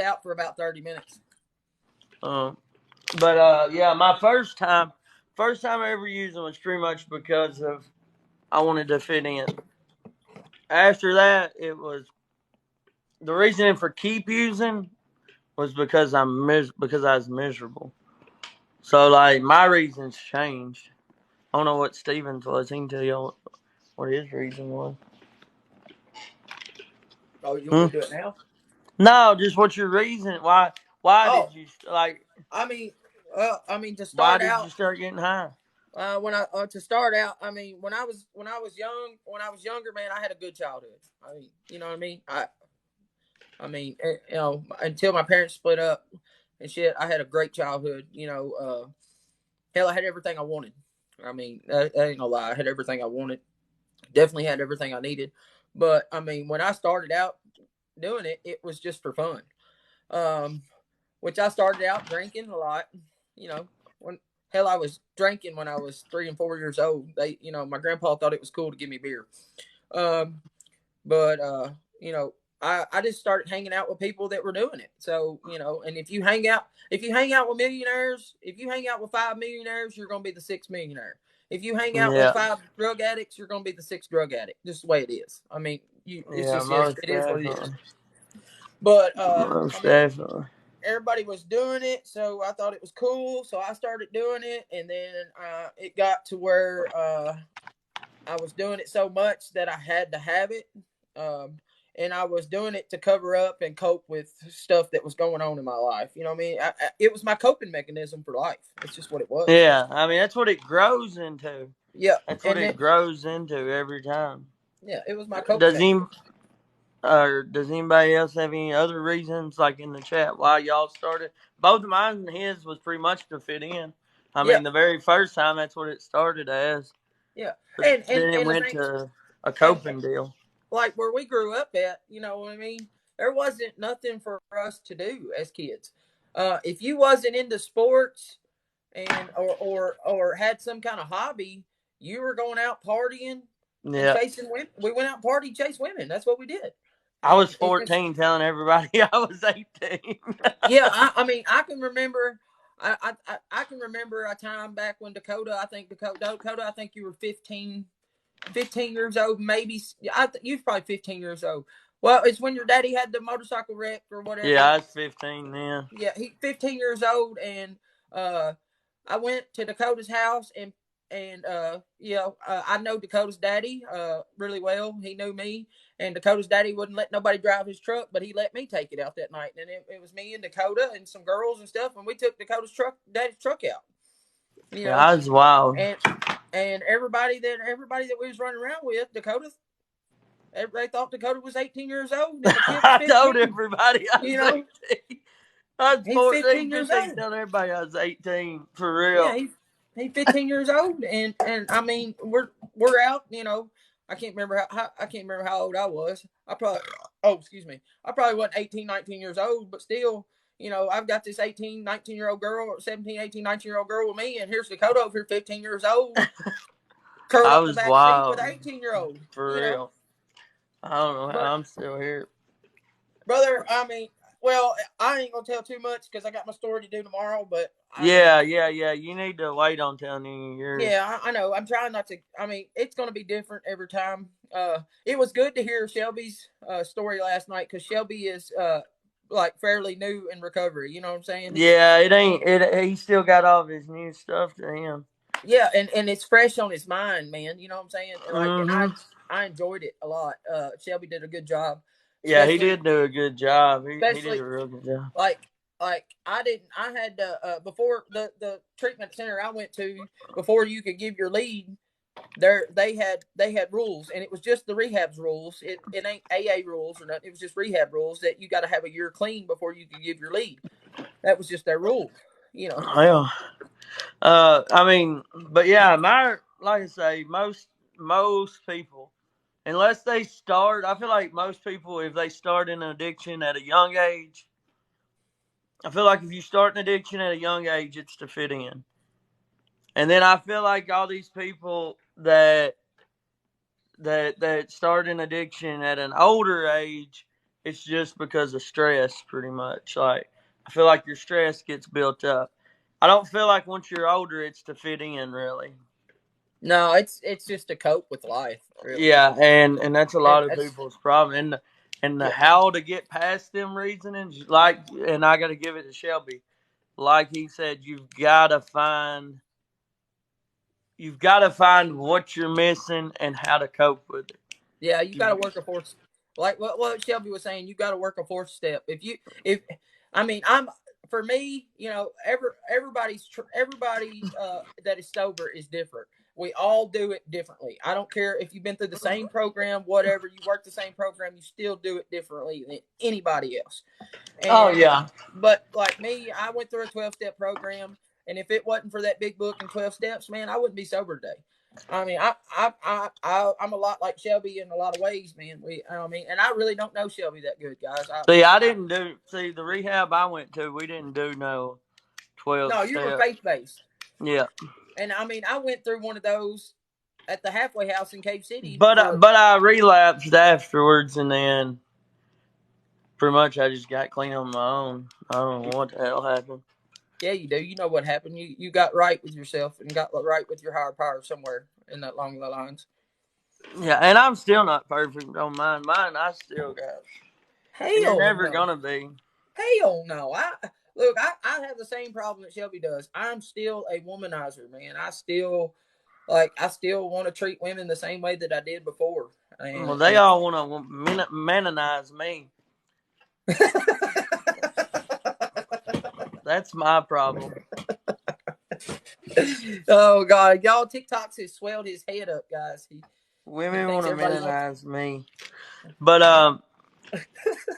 out for about 30 minutes. Yeah, my first time I ever used them was pretty much because of I wanted to fit in. After that, it was the reason for keep using was because because I was miserable. So like my reasons changed. I don't know what Stevens was. He can tell you what his reason was. Oh, you want Hmm? me to do it now? No, just what's your reason? Why did Oh, you like? I mean, to Why start did you out, start getting high? when I to start out, I mean, when I was younger, man, I had a good childhood. I mean, you know what I mean? Until my parents split up and shit, I had a great childhood. Hell, I had everything I wanted. I mean, that ain't no lie. I had everything I wanted. Definitely had everything I needed. But I mean, when I started out doing it, it was just for fun. Um, which I started out drinking a lot. You know, when hell I was drinking when I was 3 and 4 years old. My grandpa thought it was cool to give me beer. Um, but you know, I just started hanging out with people that were doing it. So and if you hang out with millionaires, if you hang out with 5 millionaires, you're gonna be the sixth millionaire. If you hang out with Yeah, 5 drug addicts, you're gonna be the sixth drug addict. Just the way it is. I mean, yeah, most it is what it is. definitely, But I most mean, definitely. everybody was doing it, so I thought it was cool. So I started doing it, and then it got to where I was doing it so much that I had to have it. Um, and I was doing it to cover up and cope with stuff that was going on in my life. You know what I mean? It was my coping mechanism for life. It's just what it was. Yeah, I mean that's what it grows into. Yeah, That's what and it then grows into every time. yeah, it was my coping Does mechanism. he or does anybody else have any other reasons, like in the chat, why y'all started? Both of mine and his was pretty much to fit in. I Yeah, mean, the very first time that's what it started as, yeah, but and and then it and the went thing, to a and coping deal. like where we grew up at, you know what I mean? There wasn't nothing for us to do as kids. If you wasn't into sports and or had some kind of hobby, you were going out partying and Yeah, chasing women. We went out party, chase women. That's what we did. I was And 14 telling everybody I was 18. yeah, I mean, I can remember. I can remember a time back when Dakota. I think you were 15 years old, maybe. You was probably 15 years old. Well, it's when your daddy had the motorcycle wreck or Yeah, whatever. I was 15 then. Yeah, he 15 years old, and uh, I went to Dakota's house, and I know Dakota's daddy really well. He knew me, and Dakota's daddy wouldn't let nobody drive his truck, but he let me take it out that night, and it was me and Dakota and some girls and stuff, and we took daddy's truck out. You Yeah, know, I was wild. and everybody that we was running around with, everybody thought Dakota was 18 years old, and the kid was I told 15. everybody I You was know, 18. I was he's 14, 15 years 15, old. telling everybody I was 18 for Yeah, real. he's 15 years old, and I mean we're out. I can't remember how old I was. Excuse me, I probably wasn't 18, 19 years old, but still, I've got this 18, 19-year old girl, or 17, 18, 19-year old girl with me, and here's Dakota over here, 15 years old, curled I up in the was back seat with an wild 18-year-old. for real. I don't know how But I'm still here. brother, I mean, well, I ain't gonna tell too much because I got my story to do tomorrow. But I mean, Yeah. You need to wait on telling any of yours. yeah, I know. I'm trying not to. I mean, it's going to be different every time. It was good to hear Shelby's story last night because Shelby is like fairly new in recovery. You know what I'm saying? Yeah, it ain't. He still got all of his new stuff to him. Yeah, and it's fresh on his mind, man. You know what I'm saying? Like, and Hmm. I enjoyed it a lot. Shelby did a good job, Yeah, he especially did do a good job. He did especially a real good job. like I didn't. I had before the treatment center I went to, before you could give your lead. They had rules, and it was just the rehab's rules. It ain't AA rules or nothing. It was just rehab rules that you got to have a year clean before you could give your lead. That was just their rule, you know. Well, I mean, but yeah, like I say, most people, unless they start, I feel like most people, if they start an addiction at a young age, I feel like if you start an addiction at a young age, it's to fit in. And then I feel like all these people that start an addiction at an older age, it's just because of stress, pretty much. Like, I feel like your stress gets built up. I don't feel like once you're older, it's to fit in, really. No, it's just to cope with life, really. Yeah, and that's a And lot of that's people's problem. And the yeah, how to get past them reasonings, like, and I got to give it to Shelby. Like he said, you've got to find what you're missing and how to cope with it. yeah. You got to work a fourth, like what Shelby was saying. You got to work a fourth step. If I mean, I'm for me, everybody that is sober is different. We all do it differently. I don't care if you've been through the same program, whatever. You work the same program, you still do it differently than anybody else. Oh And yeah, but like me, I went through a 12-step program, and if it wasn't for that big book and 12 steps, man, I wouldn't be sober today. I mean, I'm a lot like Shelby in a lot of ways, man. And I really don't know Shelby that good, guys. I didn't do. See, the rehab I went to, we didn't do no 12 No, you were step. faith based. Yeah, And I mean, I went through one of those at the halfway house in Cave City. but I relapsed afterwards, and then pretty much I just got clean on my own. I don't know what the hell happened. Yeah, you do. You know what happened. You got right with yourself and got right with your higher power somewhere in that along the lines. Yeah, and I'm still not perfect on mine. I still got. You're Hell never no. gonna be. Hell no. I have the same problem that Shelby does. I'm still a womanizer, man. I still want to treat women the same way that I did before. Well, they all want to manonize me. That's my problem. Oh God, y'all, TikToks has swelled his head up, guys. Women want to manonize me, but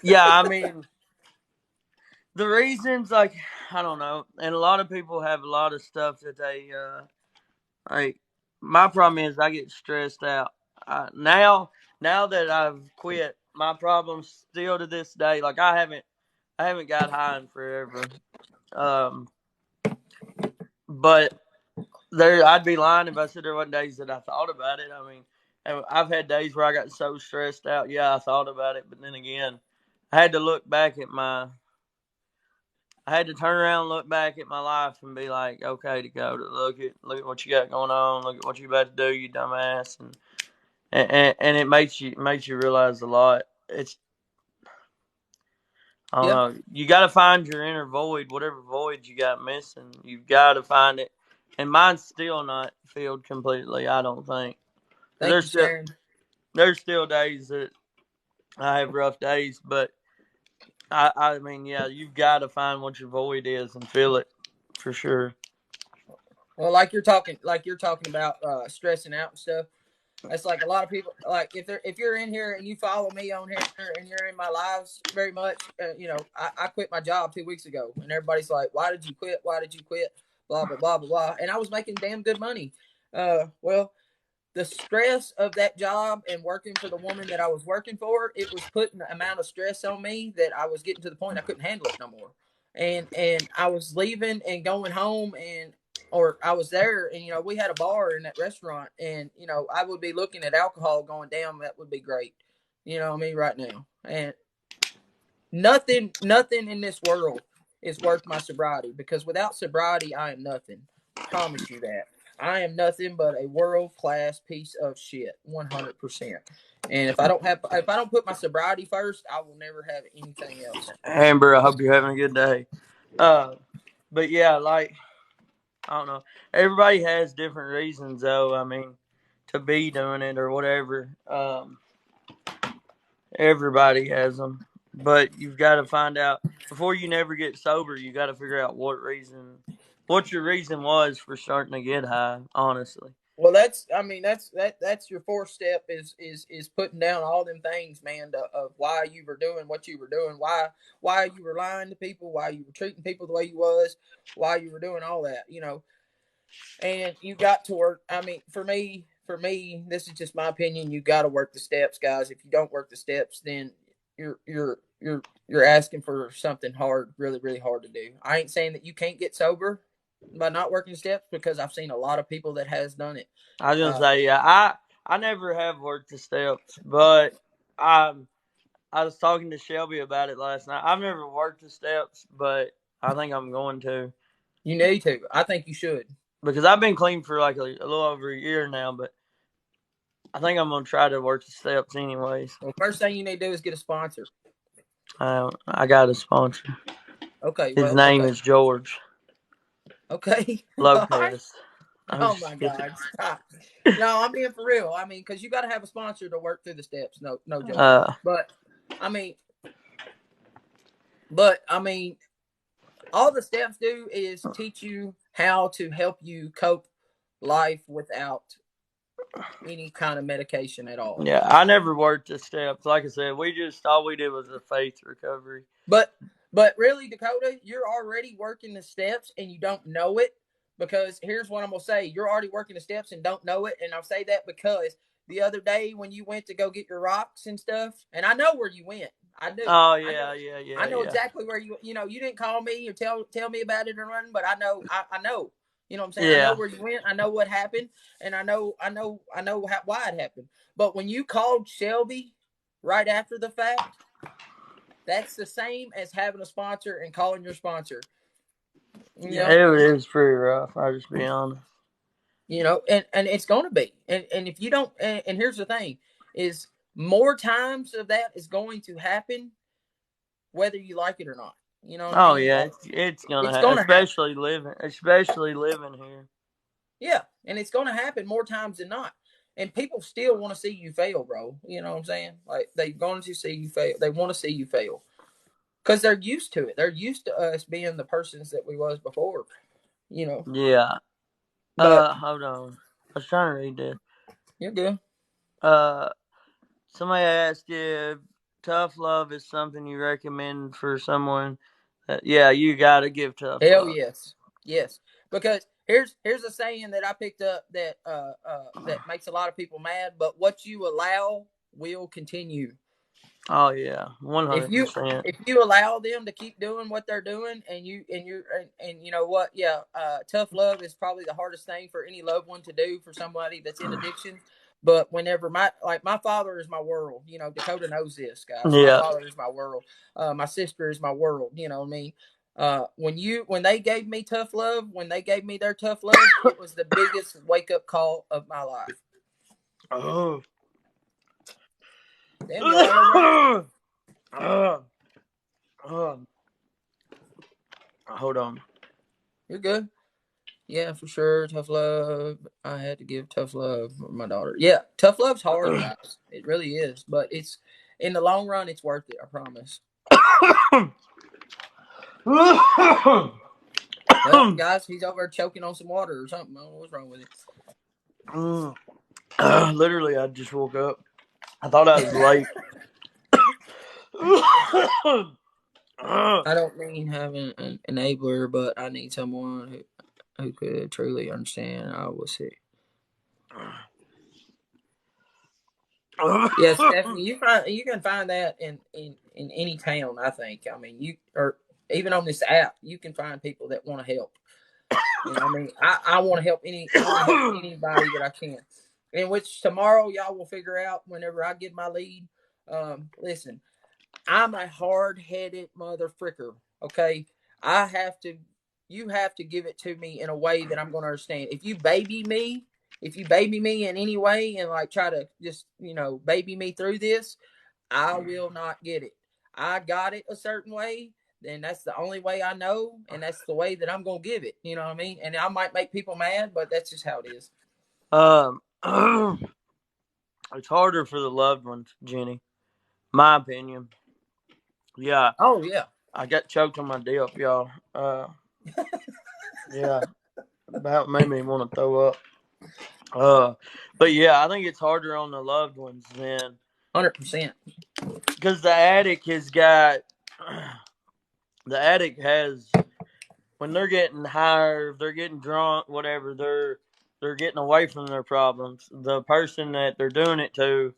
yeah, I mean, the reasons, like, I don't know, and a lot of people have a lot of stuff that they like. My problem is I get stressed out. Now that I've quit, my problems still to this day. Like, I haven't got high in forever. Um, but I'd be lying if I said there wasn't days that I thought about it. I mean, I've had days where I got so stressed out. Yeah, I thought about it, but then again, I had to look back at I had to turn around and look back at my life and be like, okay, Dakota, look at what you got going on. Look at what you about to do, you dumbass, and it makes you realize a lot. I don't know. You got to find your inner void, whatever void you got missing. You've got to find it, and mine's still not filled completely. I don't think. There's still days that I have rough days, but I mean, yeah, you've got to find what your void is and fill it for sure. Well, like you're talking about stressing out and stuff. That's like a lot of people. Like if you're in here and you follow me on here and you're in my lives very much, I quit my job 2 weeks ago, and everybody's like, "Why did you quit? Why did you quit?" Blah blah blah blah blah. And I was making damn good money. Well, the stress of that job and working for the woman that I was working for, it was putting an amount of stress on me that I was getting to the point I couldn't handle it no more. And I was leaving and going home, or I was there, and we had a bar in that restaurant, and I would be looking at alcohol going, damn, that would be great. You know what I mean, right now. And nothing in this world is worth my sobriety, because without sobriety I am nothing. I promise you that. I am nothing but a world-class piece of shit, 100%. And if I don't put my sobriety first, I will never have anything else. Amber, I hope you're having a good day. But yeah, like, I don't know. Everybody has different reasons, though. I mean, to be doing it or whatever. Everybody has them, but you've got to find out before you never get sober. You got to figure out what your reason was for starting to get high. Honestly. Well, that's your fourth step is putting down all them things, man, of why you were doing what you were doing, why you were lying to people, why you were treating people the way you was, why you were doing all that, and you got to work. I mean, for me, this is just my opinion. You got to work the steps, guys. If you don't work the steps, then you're asking for something hard, really, really hard to do. I ain't saying that you can't get sober by not working steps, because I've seen a lot of people that has done it. I was gonna say, yeah, I never have worked the steps, but I was talking to Shelby about it last night. I've never worked the steps, but I think I'm going to. You need to. I think you should. Because I've been clean for like a little over a year now, but I think I'm going to try to work the steps anyways. Well, first thing you need to do is get a sponsor. I got a sponsor. Okay. His name is George Okay. Lopez. Oh my God! Stop. No, I'm being for real. I mean, because you got to have a sponsor to work through the steps. No joke. But I mean, all the steps do is teach you how to help you cope life without any kind of medication at all. Yeah, I never worked the steps. Like I said, all we did was a faith recovery. But really, Dakota, you're already working the steps and you don't know it. Because here's what I'm going to say. You're already working the steps and don't know it. And I'll say that because the other day when you went to go get your rocks and stuff, and I know where you went. I do. Oh, yeah. I know exactly where you didn't call me or tell me about it or nothing, but I know. I know. You know what I'm saying? Yeah. I know where you went. I know what happened. And I know why it happened. But when you called Shelby right after the fact, that's the same as having a sponsor and calling your sponsor. Yeah, it was pretty rough. I'll just be honest. And it's going to be. And if you don't, and here's the thing, is more times of that is going to happen, whether you like it or not. You know what I mean? Yeah, it's gonna happen, especially living here. Yeah, and it's going to happen more times than not. And people still want to see you fail, bro. You know what I'm saying? Like, they're going to see you fail. They want to see you fail. Because they're used to it. They're used to us being the persons that we was before. Yeah. But, hold on. I was trying to read this. You're good. Somebody asked you, tough love is something you recommend for someone. You got to give tough love. Hell yes. Because here's a saying that I picked up that that makes a lot of people mad. But what you allow will continue. Oh yeah, 100%. If you allow them to keep doing what they're doing, and you know what, tough love is probably the hardest thing for any loved one to do for somebody that's in addiction. But whenever my father is my world, Dakota knows this, guys. Yeah. My father is my world. My sister is my world. You know what I mean? When they gave me tough love, when they gave me their tough love, it was the biggest wake up call of my life. Oh. Damn, hold on. You're good. Yeah, for sure. Tough love. I had to give tough love for my daughter. Yeah, tough love's hard, guys. It really is. But it's in the long run, it's worth it. I promise. Well, guys, he's over choking on some water or something. I don't know what's wrong with it. Literally, I just woke up. I thought I was late. I don't mean having an enabler, but I need someone who could truly understand. I will see. Yeah, Stephanie, you can find that in any town. I think. I mean, or even on this app, you can find people that want to help. You know what I mean? I want to help anybody that I can. In which tomorrow y'all will figure out whenever I get my lead. Listen, I'm a hard-headed mother fricker. Okay, you have to give it to me in a way that I'm going to understand. If you baby me in any way and like try to just baby me through this, I will not get it. I got it a certain way, then that's the only way I know, and that's the way that I'm going to give it. You know what I mean? And I might make people mad, but that's just how it is. It's harder for the loved ones, Jenny. My opinion. Yeah. Oh, yeah. I got choked on my dip, y'all. Yeah. About made me want to throw up. But yeah, I think it's harder on the loved ones than 100%. Because the addict has, when they're getting higher, they're getting drunk, whatever, they're getting away from their problems. The person that they're doing it to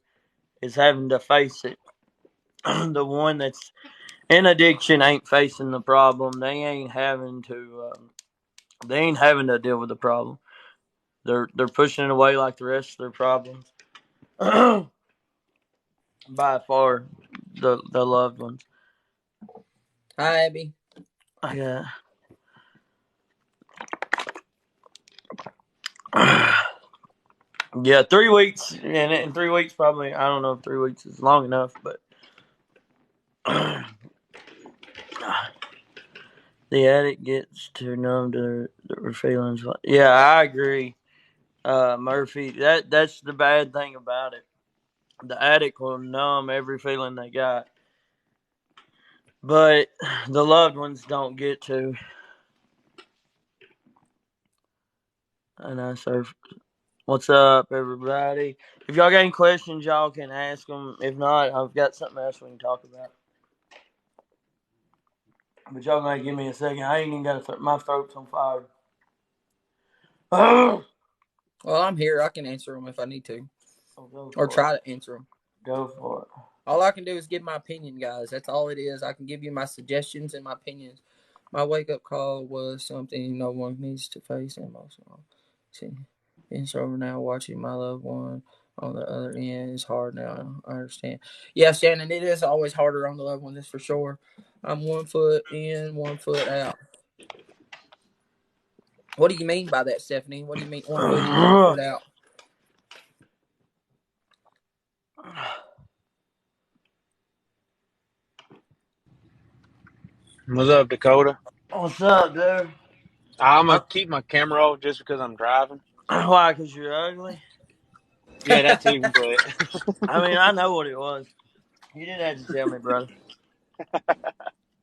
is having to face it. The one that's in addiction ain't facing the problem. They ain't having to deal with the problem. They're pushing it away like the rest of their problems. by far the loved ones. Hi, Abby. Yeah. Yeah, 3 weeks, and in 3 weeks probably. I don't know if 3 weeks is long enough, but the addict gets to numb their feelings. Yeah, I agree, Murphy. That's the bad thing about it. The addict will numb every feeling they got, but the loved ones don't get to. And I surf. What's up, everybody? If y'all got any questions, y'all can ask them. If not, I've got something else we can talk about. But y'all gonna give me a second. I ain't even got my throat's on fire. Oh, Well, I'm here. I can answer them if I need to, go or for it. try to answer them. Go for it. All I can do is give my opinion, guys. That's all it is. I can give you my suggestions and my opinions. My wake up call was something no one needs to face emotional. See, it's over now. Watching my loved one on the other end is hard now. I understand. Yeah, Shannon, it is always harder on the loved one. That's for sure. I'm 1 foot in, 1 foot out. What do you mean by that, Stephanie? What do you mean 1 foot in, 1 foot out? What's up, Dakota? What's up, dude? I'm gonna keep my camera off just because I'm driving. Why? Because you're ugly? Yeah, that too. But I mean, I know what it was. You didn't have to tell me, brother.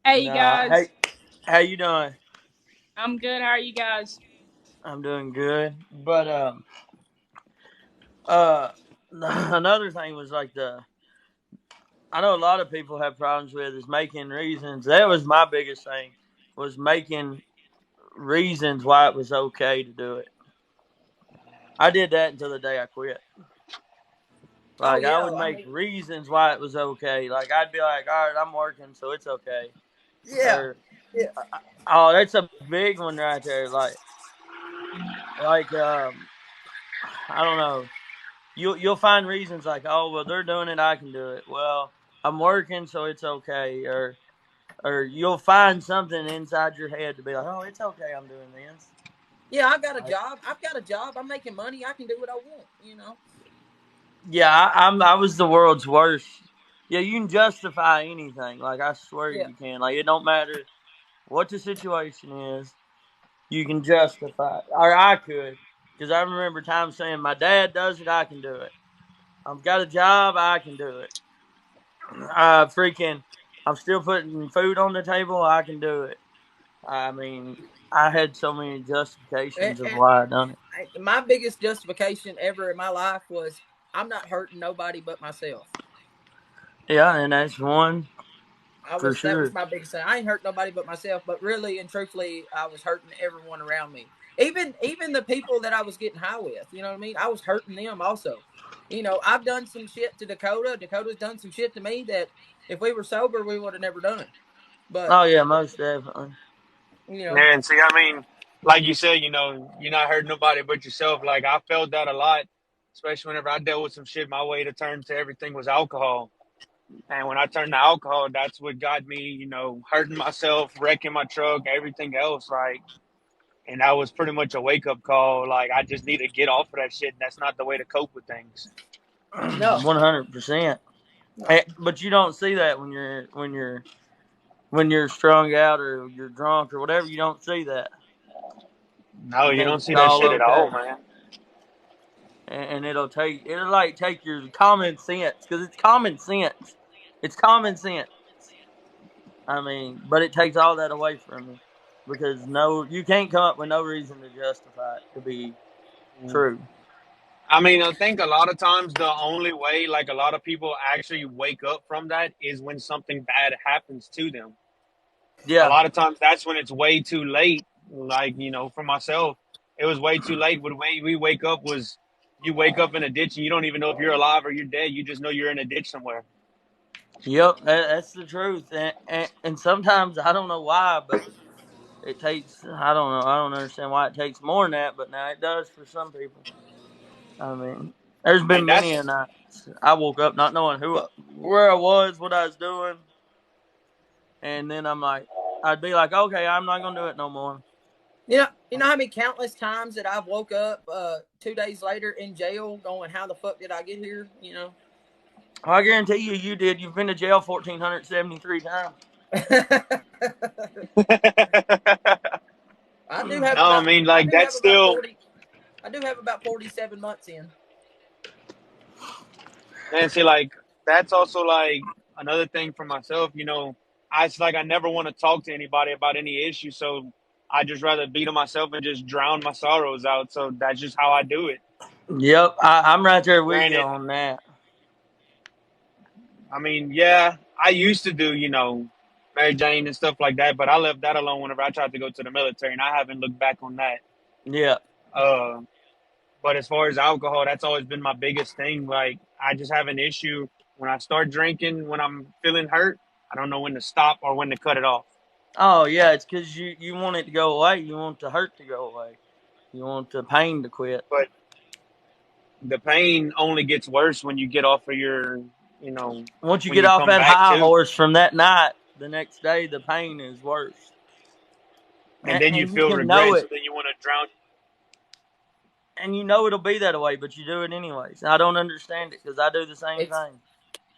Hey, you Nah. Hey, guys. how you doing? I'm good. How are you guys? I'm doing good. But uh, another thing was like I know a lot of people have problems with is making reasons. That was my biggest thing, was making reasons why it was okay to do it. I did that until the day I quit. Oh Like I yeah, would I make mean, reasons why it was okay. Like I'd be like, all right, I'm working, so it's okay. yeah, Or yeah. oh, that's a big one right there. Like I don't know. You'll find reasons like, oh well, they're doing it, I can do it. Well, I'm working, so it's okay. Or you'll find something inside your head to be like, oh, it's okay, I'm doing this. Yeah, I got a Like, job. I've got a job. I'm making money. I can do what I want. yeah, I was the world's worst. Yeah, you can justify anything. Like I swear Yeah. you can. Like it don't matter what the situation is, you can justify it. Or I could, because I remember times saying, my dad does it, I can do it. I've got a job, I can do it. I'm still putting food on the table, I can do it. I mean, I had so many justifications of And why I done it. my biggest justification ever in my life was I'm not hurting nobody but myself. Yeah, and that's one for That was sure. my biggest thing. I ain't hurt nobody but myself, but really and truthfully, I was hurting everyone around me. Even the people that I was getting high with. You know what I mean? I was hurting them also. I've done some shit to Dakota. Dakota's done some shit to me that if we were sober, we would have never done. But Oh yeah, most definitely. you know, yeah, and see, I mean, like you said, you're not hurting nobody but yourself. Like I felt that a lot, especially whenever I dealt with some shit. My way to turn to everything was alcohol, and when I turned to alcohol, that's what got me, hurting myself, wrecking my truck, everything else. Like, and that was pretty much a wake up call. Like I just need to get off of that shit. And that's not the way to cope with things. 100%. no, But you don't see that when you're strung out or you're drunk or whatever. You don't see that. No, You you think don't it's see that all shit at all, okay, man. and it'll like take your common sense, because it's common sense. It's common sense. I mean, but it takes all that away from you, because no, you can't come up with no reason to justify it to be true. I mean, I think a lot of times the only way, like a lot of people actually wake up from that is when something bad happens to them. A Yeah. lot of times that's when it's way too late. Like, for myself, it was way too late. The way we wake up was you wake up in a ditch and you don't even know if you're alive or you're dead. You just know you're in a ditch somewhere. Yep. That's the truth. And sometimes I don't know why, but it takes. I don't know. I don't understand why it takes more than that, but now it does for some people. I mean. There's been And many a that's night I woke up not knowing where I was, what I was doing, and then I'd be like, okay, I'm not gonna do it no more. You know how many countless times that I've woke up 2 days later in jail going, how the fuck did I get here? You know. I guarantee you did. You've been to jail 1,473 times. I do have no, I about mean, I like do have that's about still, 40. I do have about 47 months in. and see, like that's also like another thing for myself. It's like I never want to talk to anybody about any issue, so I just rather beat on myself and just drown my sorrows out. So that's just how I do it. Yep, I'm right there with you Granted, on that. I mean, yeah, I used to do, Mary Jane and stuff like that, but I left that alone whenever I tried to go to the military, and I haven't looked back on that. Yeah. Uh, but as far as alcohol, that's always been my biggest thing. Like, I just have an issue when I start drinking, when I'm feeling hurt, I don't know when to stop or when to cut it off. Oh yeah, it's because you want it to go away. You want the hurt to go away. You want the pain to quit. But the pain only gets worse when you get off of your, Once you when get you off come that back high to, horse from that night, the next day the pain is worse. and then you And you feel can know regret, so it. then you want to drown. And you know it'll be that way, but you do it anyways. I don't understand it because I do the same thing.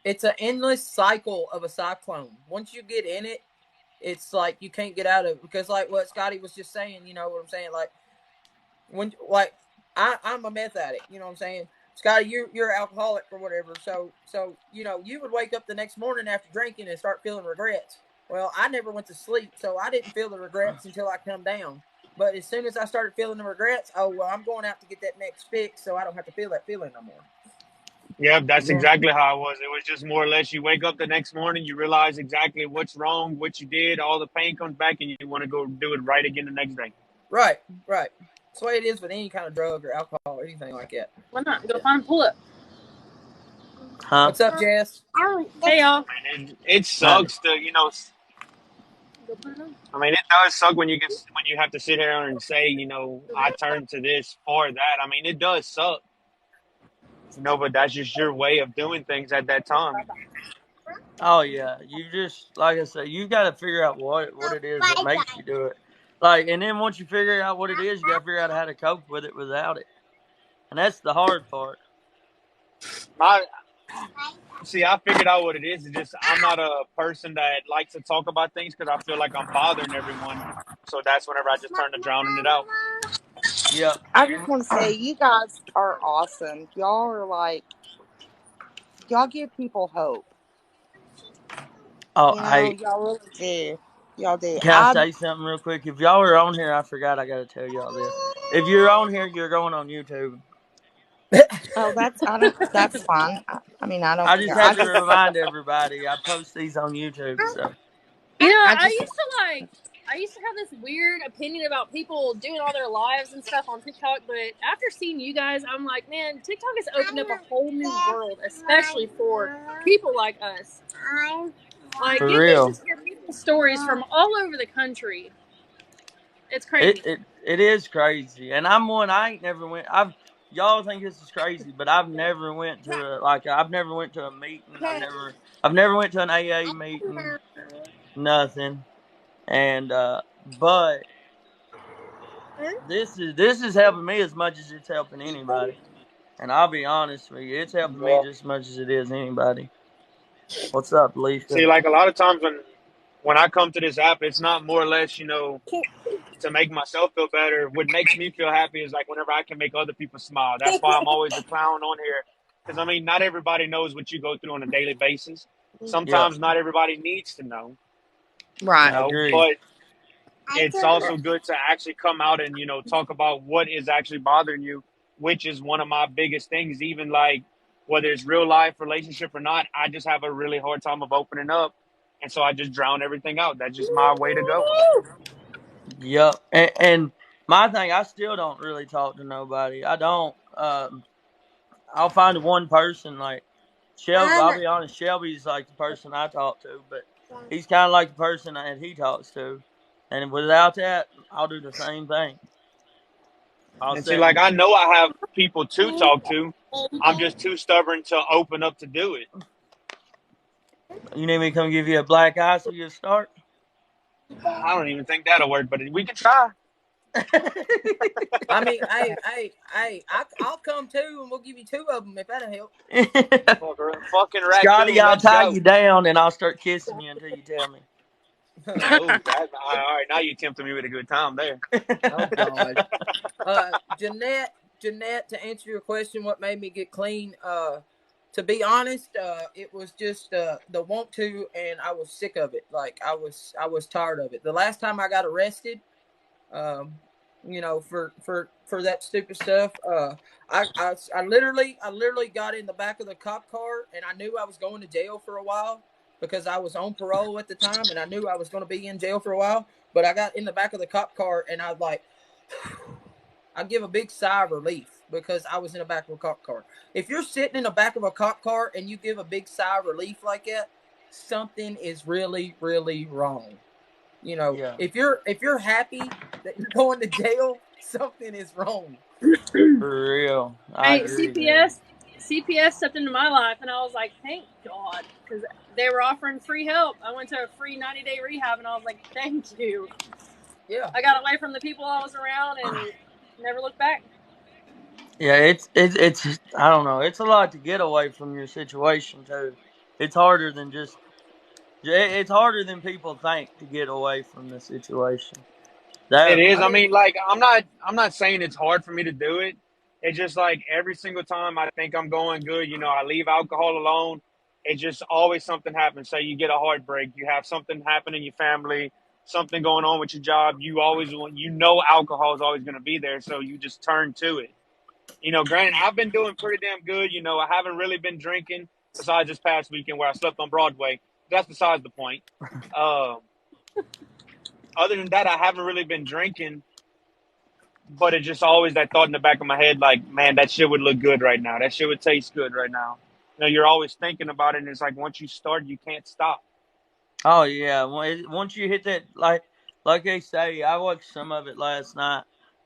It's an endless cycle of a cyclone. Once you get in it, it's like you can't get out of it. Because like what Scotty was just saying, you know what I'm saying? Like when I'm a meth addict, you know what I'm saying? Scotty, you're an alcoholic or whatever. So you would wake up the next morning after drinking and start feeling regrets. Well, I never went to sleep, so I didn't feel the regrets until I come down. But as soon as I started feeling the regrets, oh well, I'm going out to get that next fix, so I don't have to feel that feeling no more. Yeah, that's Yeah. exactly how it was. It was just more or less you wake up the next morning, you realize exactly what's wrong, what you did, all the pain comes back, and you want to go do it right again the next day. Right. That's the way it is with any kind of drug or alcohol or anything like that. Why not? Go find and pull up. Huh? What's up, Jess? Hey, y'all. I mean, it sucks to, I mean, it does suck when you have to sit here and say, I turned to this for that. I mean, it does suck. But that's just your way of doing things at that time. Oh yeah, you just like I said, you got to figure out what it is that makes you do it. Like, and then once you figure out what it is, you got to figure out how to cope with it without it, and that's the hard part. I figured out what it is. It's just I'm not a person that likes to talk about things because I feel like I'm bothering everyone. So that's whenever I just turn to drowning it out. Yeah. I just want to say, you guys are awesome. Y'all are like, y'all give people hope. Oh, y'all really do. Y'all do. Can I say something real quick? If y'all are on here, I forgot I got to tell y'all this. If you're on here, you're going on YouTube. Oh, that's fine. I mean, I don't. I just had to remind everybody. I post these on YouTube, so. I used to have this weird opinion about people doing all their lives and stuff on TikTok, but after seeing you guys, I'm like, man, TikTok has opened up a whole new world, especially for people like us. Like, For you real. can just hear people's stories from all over the country. It's crazy. It is crazy, and I'm one. I ain't never went. Y'all think this is crazy, but I've never went to I've never went to a meeting. I've never went to an AA meeting. Nothing. And but this is helping me as much as it's helping anybody. And I'll be honest with you, it's helping me just as much as it is anybody. What's up, Lisa? See, like a lot of times when I come to this app, it's not more or less, to make myself feel better. What makes me feel happy is like whenever I can make other people smile. That's why I'm always the clown on here. Because I mean, not everybody knows what you go through on a daily basis. Sometimes not everybody needs to know. Right. I agree. But it's also good to actually come out and, talk about what is actually bothering you, which is one of my biggest things. Even like whether it's real life relationship or not, I just have a really hard time of opening up. And so I just drown everything out. That's just my way to go. Yep. And my thing, I still don't really talk to nobody. I don't. I'll find one person like Shelby. I'll be honest, Shelby's like the person I talk to, but he's kind of like the person that he talks to. And without that, I'll do the same thing. I'll And see, say, like, I know I have people to talk to. I'm just too stubborn to open up to do it. you need me to come give you a black eye so you start? I don't even think that'll work, but we can try. I mean, I'll come too, and we'll give you 2 of them if that'll help. Fucking Scotty, raccoon, I'll let's tie go. you down and I'll start kissing you until you tell me. Oh, all right. Now you tempted me with a good time there. Oh God. Jeanette, to answer your question, what made me get clean? To be honest, it was just the want to, and I was sick of it. Like I was tired of it. The last time I got arrested, for that stupid stuff, I literally got in the back of the cop car, and I knew I was going to jail for a while because I was on parole at the time, and I knew I was going to be in jail for a while. But I got in the back of the cop car, and I was like. I give a big sigh of relief because I was in the back of a cop car. If you're sitting in the back of a cop car and you give a big sigh of relief like that, something is really, really wrong. Yeah. If you're happy that you're going to jail, something is wrong. For real. I agree. CPS stepped into my life, and I was like, thank God, because they were offering free help. I went to a free 90-day rehab, and I was like, thank you. Yeah. I got away from the people I was around and never looked back. Yeah, it's I don't know. It's a lot to get away from your situation too. It's harder than it's harder than people think to get away from the situation. It That is. I I mean, mean, like, I'm not saying it's hard for me to do it. It's just like every single time I think I'm going good, I leave alcohol alone. It just always something happens. Say you get a heartbreak, you have something happen in your family, something going on with your job. You always want, alcohol is always going to be there, so you just turn to it. Granted, I've been doing pretty damn good. I haven't really been drinking besides this past weekend where I slept on Broadway. That's besides the point. Um, Other than that, I haven't really been drinking, but it's just always that thought in the back of my head, like, man, that shit would look good right now. That shit would taste good right now. You're always thinking about it, and it's like once you start, you can't stop. Oh yeah, once you hit that, like they say, I watched some of it last night.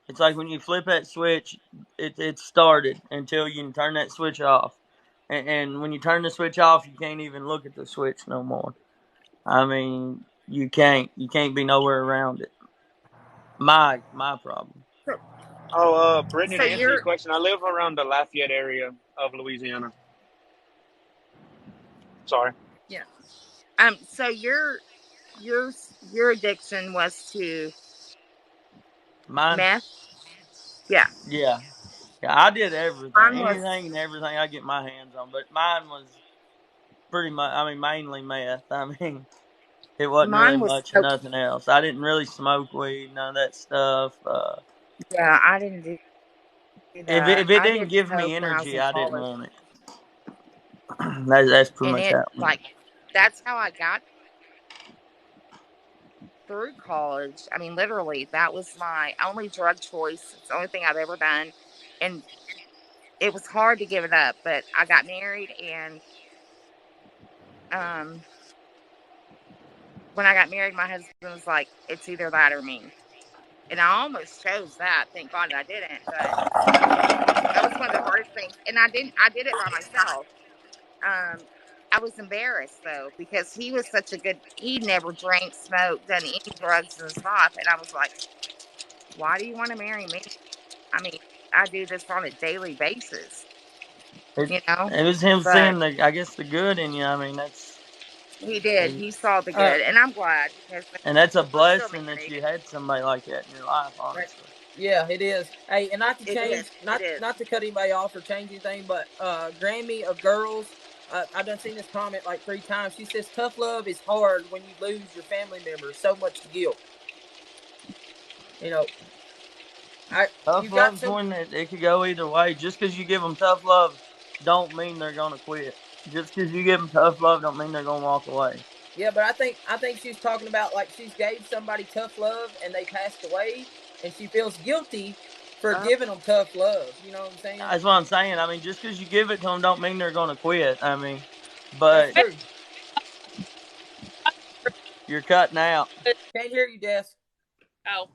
It's like when you flip that switch, it started until you can turn that switch off, and when you turn the switch off, you can't even look at the switch no more. I mean, you can't be nowhere around it. My problem. Oh, Brittany, So to answer your you're question, I live around the Lafayette area of Louisiana. Sorry. yeah. So your addiction was to Mine, meth. Yeah. yeah, yeah. I did everything, Mine was anything and everything I get my hands on, but mine was pretty much. I mean, mainly meth. I mean. It wasn't really mine was much of nothing else. I didn't really smoke weed, none of that stuff. Yeah, I didn't do that. If it I didn't did give me coke when I was energy, in I didn't college, want it. That's pretty and much it how. like that's how I got through college. I mean, literally, that was my only drug choice. It's the only thing I've ever done, and it was hard to give it up. But I got married, and um, when I got married, my husband was like, "It's either that or me," and I almost chose that. Thank God I didn't, but that was one of the hardest things. And I didn't. I did it by myself. Um, I was embarrassed though because he was such a good. He never drank, smoked, done any drugs in his life, and I was like, "Why do you want to marry me? I mean, I do this on a daily basis, It, you know." it was him But seeing I guess the good in you. I mean, he did. He saw the uh, good, and I'm glad because and that's a we're still blessing that married. you had somebody like that in your life. Honestly, yeah, it is. Hey, and not to It is. change, It not is. not to cut anybody off or change anything, but Grammy of girls, I've done seen this comment like 3 times. She says, "Tough love is hard when you lose your family members. So much guilt." You know, I tough you got love's so when it could go either way. Just because you give them tough love, don't mean they're gonna quit. Just because you give them tough love, don't mean they're gonna walk away. yeah, but I think she's talking about like she's gave somebody tough love and they passed away, and she feels guilty for Uh, giving them tough love. You know what I'm saying? That's what I'm saying. I mean, just because you give it to them, don't mean they're gonna quit. I mean, That's but true. you're cutting out. Can't hear you, Des. Oh.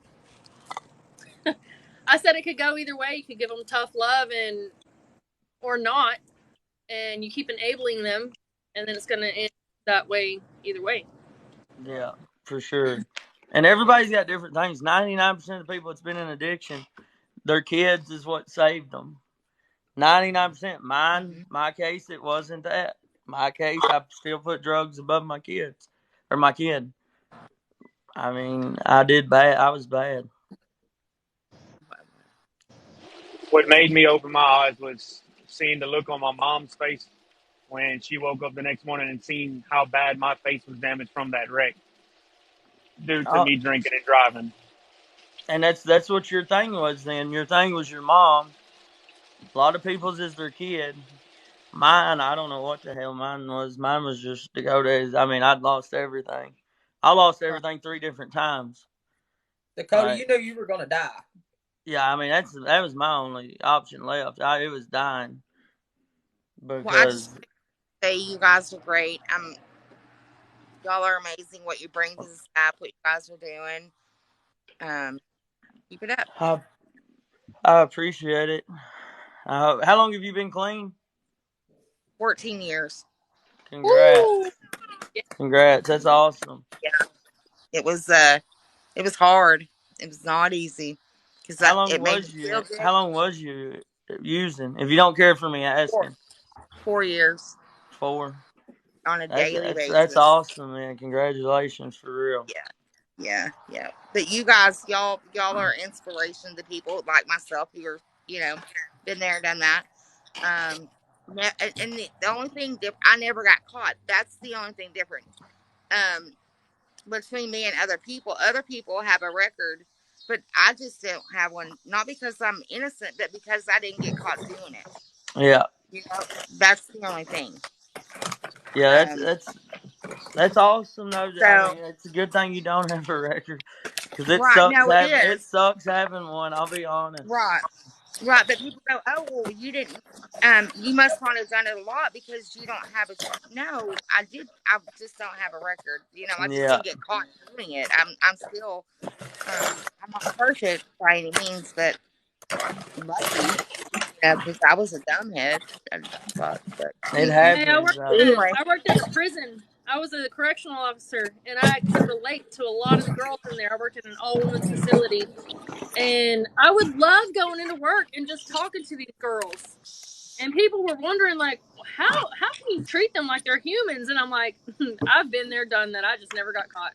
I said it could go either way. You could give them tough love or not, and you keep enabling them, and then it's going to end that way either way. Yeah, for sure. And everybody's got different things. 99% of the people that's been in addiction, their kids is what saved them. 99%. My case, it wasn't that. My case, I still put drugs above my kids or my kid. I mean, I did bad. I was bad. What made me open my eyes was seeing the look on my mom's face when she woke up the next morning and seeing how bad my face was damaged from that wreck due to me drinking and driving. And that's what your thing was then. Your thing was your mom. A lot of people's is their kid. Mine, I don't know what the hell mine was. Mine was just Dakota. I mean, I'd lost everything. I lost everything 3 different times. Dakota, Right. you knew you were going to die. Yeah, I mean that was my only option left. It was dying Well, I because just say you guys are great. Y'all are amazing. What you bring to this app, what you guys are doing. Keep it up. I appreciate it. How long have you been clean? 14 years. Congrats. Woo! Congrats. That's awesome. Yeah. It was hard. It was not easy because How long it made was me you? feel good. How long was you using? If you don't care for me asking. 4 years 4. on a daily basis. That's awesome, man. Congratulations, for real. Yeah. But you guys, y'all are inspiration to people like myself who are, been there and done that. And the only thing I never got caught. That's the only thing different. Between me and other people have a record, but I just don't have one. Not because I'm innocent, but because I didn't get caught doing it. Yeah. That's the only thing. Yeah, that's awesome though. So, I mean, it's a good thing you don't have a record because it right, sucks. no, It sucks having one. I'll be honest. Right. But people go, oh, well, you didn't. You must not have done it a lot because you don't have a. No, I did. I just don't have a record. I just didn't get caught doing it. I'm still. I'm not perfect by any means, but lucky. Because I was a dumbhead. But It Hey, happens. I worked at the prison. I was a correctional officer, and I could relate to a lot of the girls in there. I worked in an all-women's facility, and I would love going into work and just talking to these girls. And people were wondering, like, how can you treat them like they're humans? And I'm like, I've been there, done that. I just never got caught.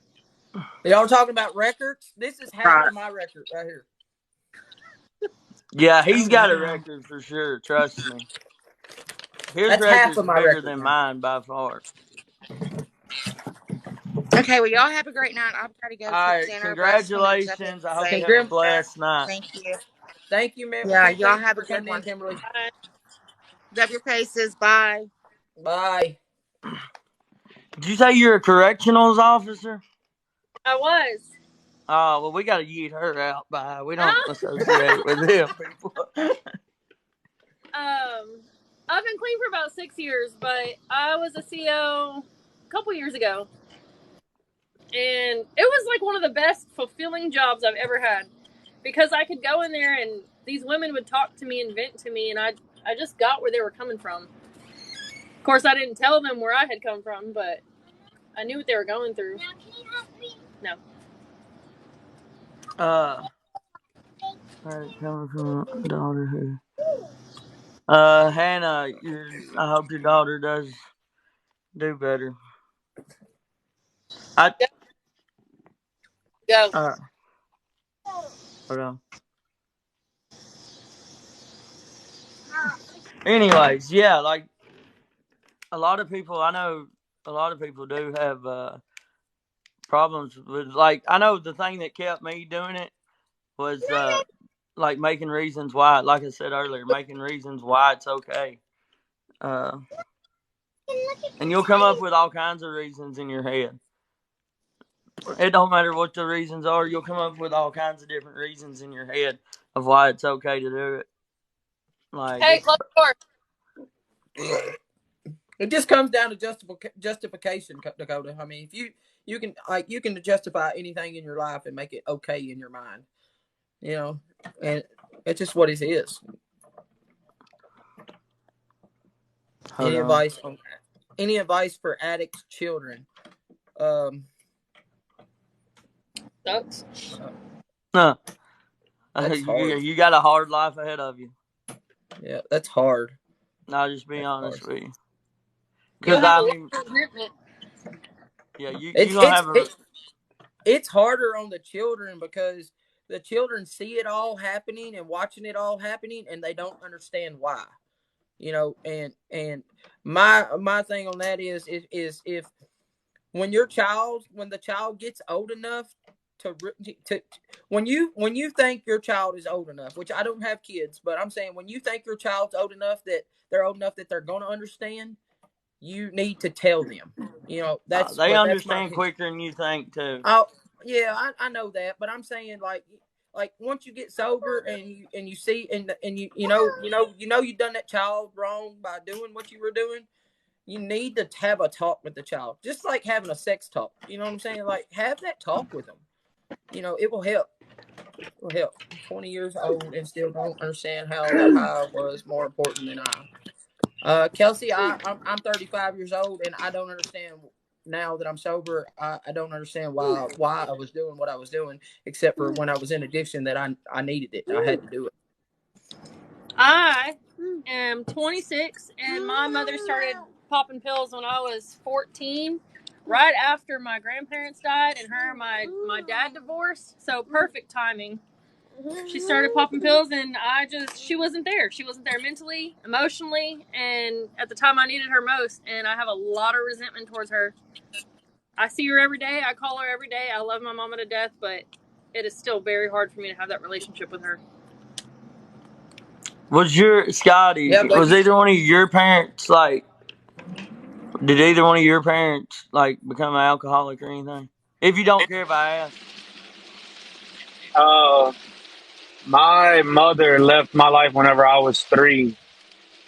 Y'all talking about records? This is half of my record right here. Yeah, he's got a record for sure. Trust me. His That's half record's of my bigger record than now. mine by far. Okay, well, y'all have a great night. I've got to go to dinner. Congratulations. I hope you have a blessed night. Thank you. Thank you, man. Yeah, y'all have a good one. Kimberly. Bye. Love your faces. Bye. Bye. Did you say you're a correctionals officer? I was. Oh, well, we got to yeet her out. Bye. We don't associate with them people. I've been clean for about 6 years, but I was a CO a couple years ago. And it was like one of the best fulfilling jobs I've ever had. Because I could go in there and these women would talk to me and vent to me, and I just got where they were coming from. Of course, I didn't tell them where I had come from, but I knew what they were going through. Now, can you help me? No. Coming from a daughter here. Hannah, I hope your daughter does do better. Go. Hold on. Anyways, yeah, like a lot of people, I know a lot of people do have problems with, like, I know the thing that kept me doing it was like making reasons why, like I said earlier, making reasons why it's okay. And you'll come up with all kinds of reasons in your head. It don't matter what the reasons are, you'll come up with all kinds of different reasons in your head of why it's okay to do it. Like, hey, close the door. It just comes down to justification, Dakota. I mean, if you can justify anything in your life and make it okay in your mind, and It's just what it is. Hold Any on. advice on any advice for addicts children? Sucks. No. That's hard. You got a hard life ahead of you. Yeah, that's hard. I'll just be That's honest hard. with you. You'll Because have I a lot mean, of resentment. yeah, you It's gonna have a it's harder on the children because the children see it all happening and watching it all happening, and they don't understand why. You know, and my thing on that is if when the child gets old enough to when you think your child is old enough, which I don't have kids, but I'm saying when you think your child's old enough that they're going to understand, you need to tell them. You know, that's they that's my understand quicker than you think too. Oh yeah, I know that, but I'm saying like once you get sober and you see and you know you've done that child wrong by doing what you were doing, you need to have a talk with the child, just like having a sex talk. You know what I'm saying? Like have that talk with them. You know, it will help. It will help. 20 years old and still don't understand how that high was more important than I. Kelsey, I'm 35 years old and I don't understand now that I'm sober. I don't understand why I was doing what I was doing, except for when I was in addiction that I needed it. I had to do it. I am 26, and my mother started popping pills when I was 14, right after my grandparents died and my dad divorced. So perfect timing. She started popping pills, and she wasn't there. She wasn't there mentally, emotionally, and at the time I needed her most. And I have a lot of resentment towards her. I see her every day. I call her every day. I love my mama to death, but it is still very hard for me to have that relationship with her. Was either one of your parents did either one of your parents become an alcoholic or anything? If you don't care if I ask. My mother left my life whenever I was 3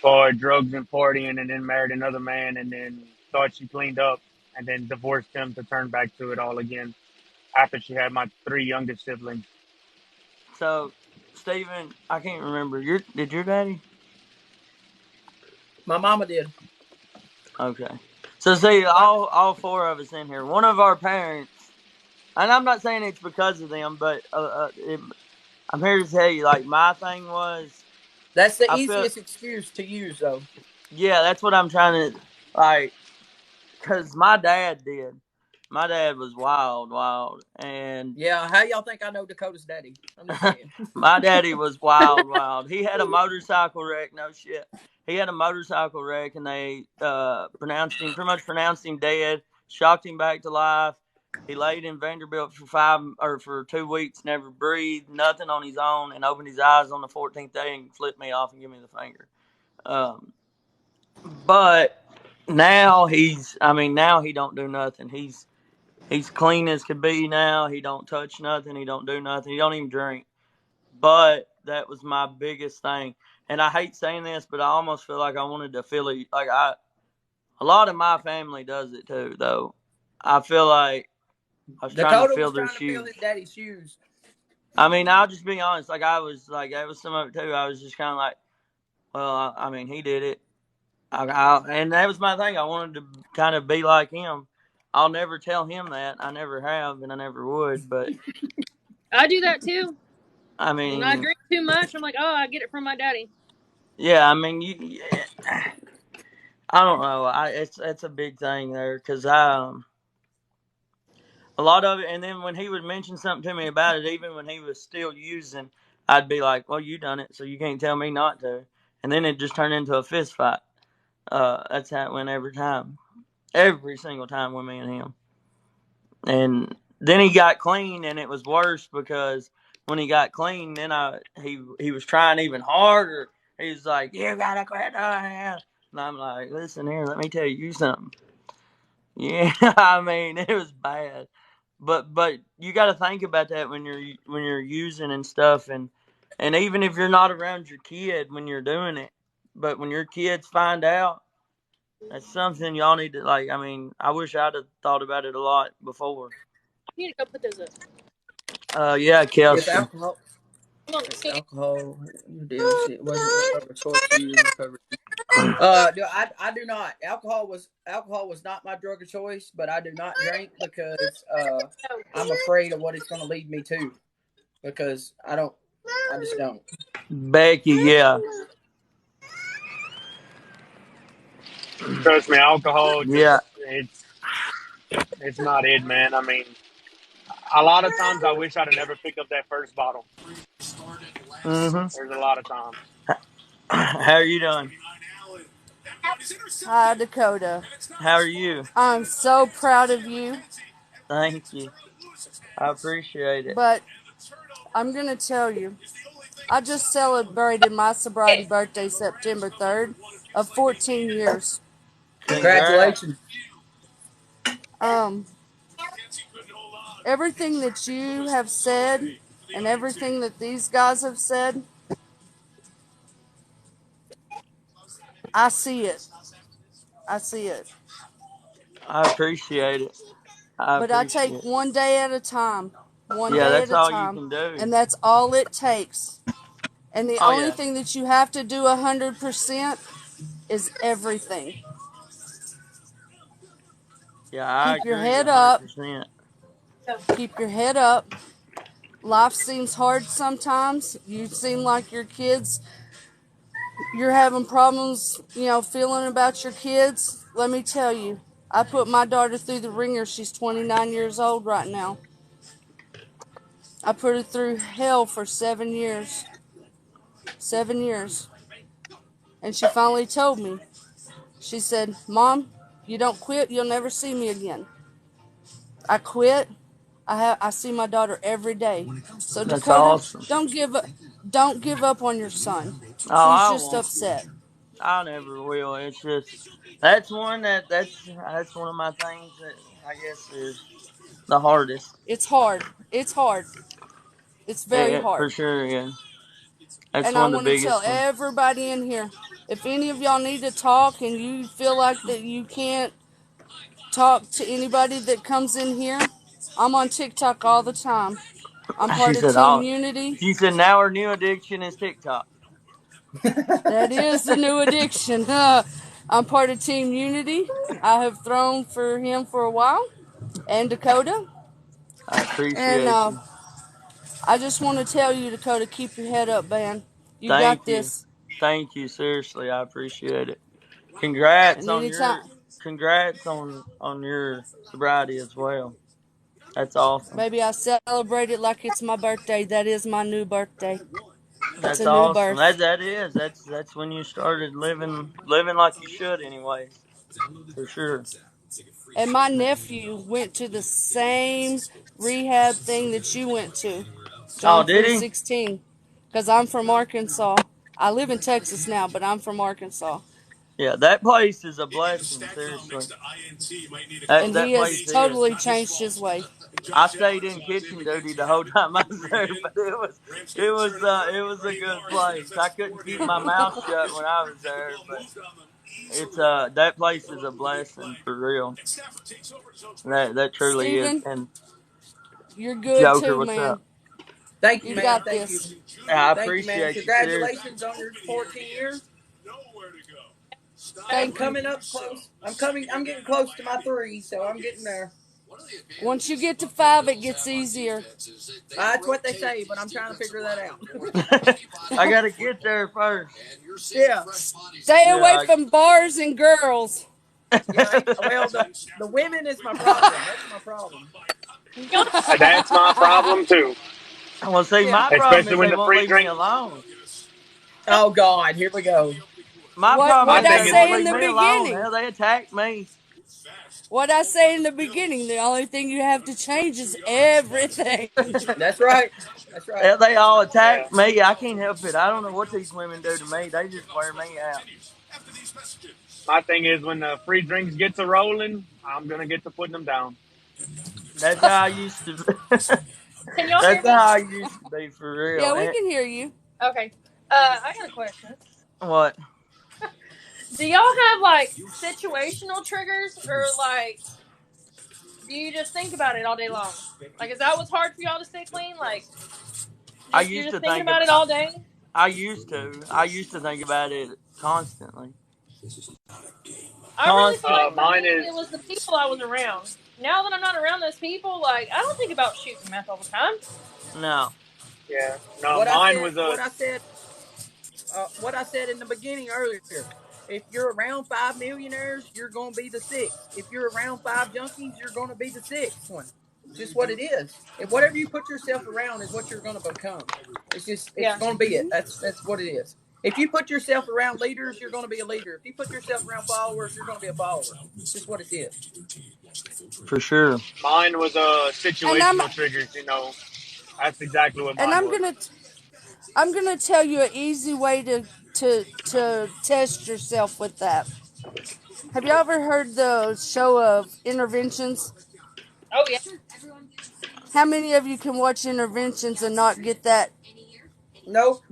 for drugs and partying, and then married another man, and then thought she cleaned up, and then divorced him to turn back to it all again after she had my 3 youngest siblings. So, Stephen, I can't remember. Did your daddy? My mama did. Okay. So see, all 4 of us in here, one of our parents, and I'm not saying it's because of them, but I'm here to tell you, my thing was. That's the easiest excuse to use, though. Yeah, that's what I'm trying to, because my dad did. My dad was wild, and yeah. How y'all think I know Dakota's daddy? I'm just saying. my daddy was wild. He had a motorcycle wreck. No shit. He had a motorcycle wreck, and they pretty much pronounced him dead. Shocked him back to life. He laid in Vanderbilt for 2 weeks, never breathed, nothing on his own, and opened his eyes on the 14th day and flipped me off and gave me the finger. But now he don't do nothing. He's clean as could be now. He don't touch nothing. He don't do nothing. He don't even drink. But that was my biggest thing. And I hate saying this, but I almost feel like I wanted to feel it. A lot of my family does it too, though. I feel like I was trying to fill their shoes. To fill his daddy's shoes. I mean, I'll just be honest. I was that was some of it too. I was just kind of like, well, I mean, he did it. And that was my thing. I wanted to kind of be like him. I'll never tell him that. I never have, and I never would. But I do that too. I mean, when I drink too much, I'm like, oh, I get it from my daddy. Yeah, I mean, I don't know. It's a big thing there because a lot of it. And then when he would mention something to me about it, even when he was still using, I'd be like, "Well, you done it, so you can't tell me not to." And then it just turned into a fist fight. That's how it went every single time with me and him. And then he got clean, and it was worse because when he got clean, then he was trying even harder. He's like, "You gotta quit doing." And I'm like, "Listen here, let me tell you something." Yeah, I mean, it was bad. But you got to think about that when you're using and stuff, and even if you're not around your kid when you're doing it, but when your kids find out, that's something y'all need to I mean, I wish I'd have thought about it a lot before. You need to go put those up. Yeah, Kelsey. With alcohol, Alcohol, you didn't. It wasn't a drug of choice for you. Recovered. No, I do not. Alcohol was not my drug of choice, but I do not drink because I'm afraid of what it's going to lead me to. Because I just don't. Becky, yeah. Trust me, alcohol just Yeah. it's not it, man. I mean, a lot of times I wish I'd have never picked up that first bottle. Mm-hmm. There's a lot of times. How are you doing? Hi, Dakota. How are you? I'm so proud of you, Thank you. I appreciate it. but I'm going to tell you, I just celebrated my sobriety birthday September 3rd of 14 years. Congrats. Congratulations. Everything that you have said and everything that these guys have said, I see it. I see it. I appreciate it. But I take one day at a time. One Yeah, day that's at a all you time. can do. And that's all it takes. And the Oh, only yeah. thing that you have to do 100% is everything. Yeah, I Keep your agree head up. 100%. Keep your head up. Life seems hard sometimes. You seem like your kids, you're having problems, feeling about your kids. Let me tell you, I put my daughter through the ringer. She's 29 years old right now. I put her through hell for 7 years. 7 years. And she finally told me. She said, Mom, you don't quit, you'll never see me again. I quit. I see my daughter every day. So That's Dakota, awesome. don't give up on your son. Oh, I He's just won't. upset. I never will. It's just that's one that's one of my things that I guess is the hardest. It's hard. It's hard. It's very For hard. sure, yeah. That's And I one of the want to tell biggest ones. everybody in here, if any of y'all need to talk and you feel like that you can't talk to anybody that comes in here, I'm on TikTok all the time. I'm She part of said, Team Unity. She said, now her new addiction is TikTok. That is the new addiction. I'm part of Team Unity. I have thrown for him for a while, and Dakota. I And appreciate you. I just want to tell you, Dakota, keep your head up, man. You Thank got you. this. Thank you. Seriously, I appreciate it. Congrats And on anytime, your sobriety as well. That's awesome. baby, I celebrate it like it's my birthday. That is my new birthday. It's That's a new awesome. birth. That is. That's when you started living like you should anyways. For sure. And my nephew went to the same rehab thing that you went to. John Did he? 3:16. Because I'm from Arkansas. I live in Texas now, but I'm from Arkansas. Yeah, that place is a blessing, seriously. And That he has place totally is. changed his way. I stayed in kitchen duty the whole time I was there, but it was a good place. I couldn't keep my mouth shut when I was there, but it's that place is a blessing for real. That truly is. Steven, And you're good Joker, too, what's man. up? Thank you, You man. got Thank you. this. I Thank you, man. appreciate you, seriously. Congratulations on your 14 years. I'm Thank you. coming up close. I'm getting close to my 3, so I'm getting there. Once you get to 5, it gets easier. That's what they say, but I'm trying to figure that out. I gotta get there first. Yeah. Stay away from bars and girls. Yeah, well, the women is my problem. That's my problem. That's my problem too. Well, see, Yeah. my problem Especially is when they the won't free leave me drink. alone. Oh God, here we go. My What problem is I thing they is won't say when in leave the me alone. beginning. Hell, they attack me. What I say in the beginning. The only thing you have to change is everything. That's right. That's right. Hell, they all Yeah. attack me. I can't help it. I don't know what these women do to me. They just wear me out. My thing is when the free drinks gets a rolling, I'm gonna get to putting them down. That's how I used to. Can y'all hear That's me? how I used to be for real. Yeah, we can hear you. Okay. I got a question. What? Do y'all have like situational triggers, or like do you just think about it all day long? Like, is that what's hard for y'all to stay clean? Like, I You're used just to thinking think about it all day. I used to think about it constantly. I really feel like for Mine me, is it was the people I was around. Now that I'm not around those people, like I don't think about shooting meth all the time. No. yeah. No, What I mine said, was what I said in the beginning earlier. If you're around 5 millionaires, you're going to be the sixth. If you're around 5 junkies, you're going to be the sixth one. It's just what it is. If whatever you put yourself around is what you're going to become. It's Yeah. going to be it. That's what it is. If you put yourself around leaders, you're going to be a leader. If you put yourself around followers, you're going to be a follower. It's just what it is. For sure. mine was And I'm situational triggers. That's exactly what and mine was. I'm gonna tell you an easy way to test yourself with that. Have you ever heard the show of Interventions? Oh yeah. How many of you can watch Interventions and not get that? Nope,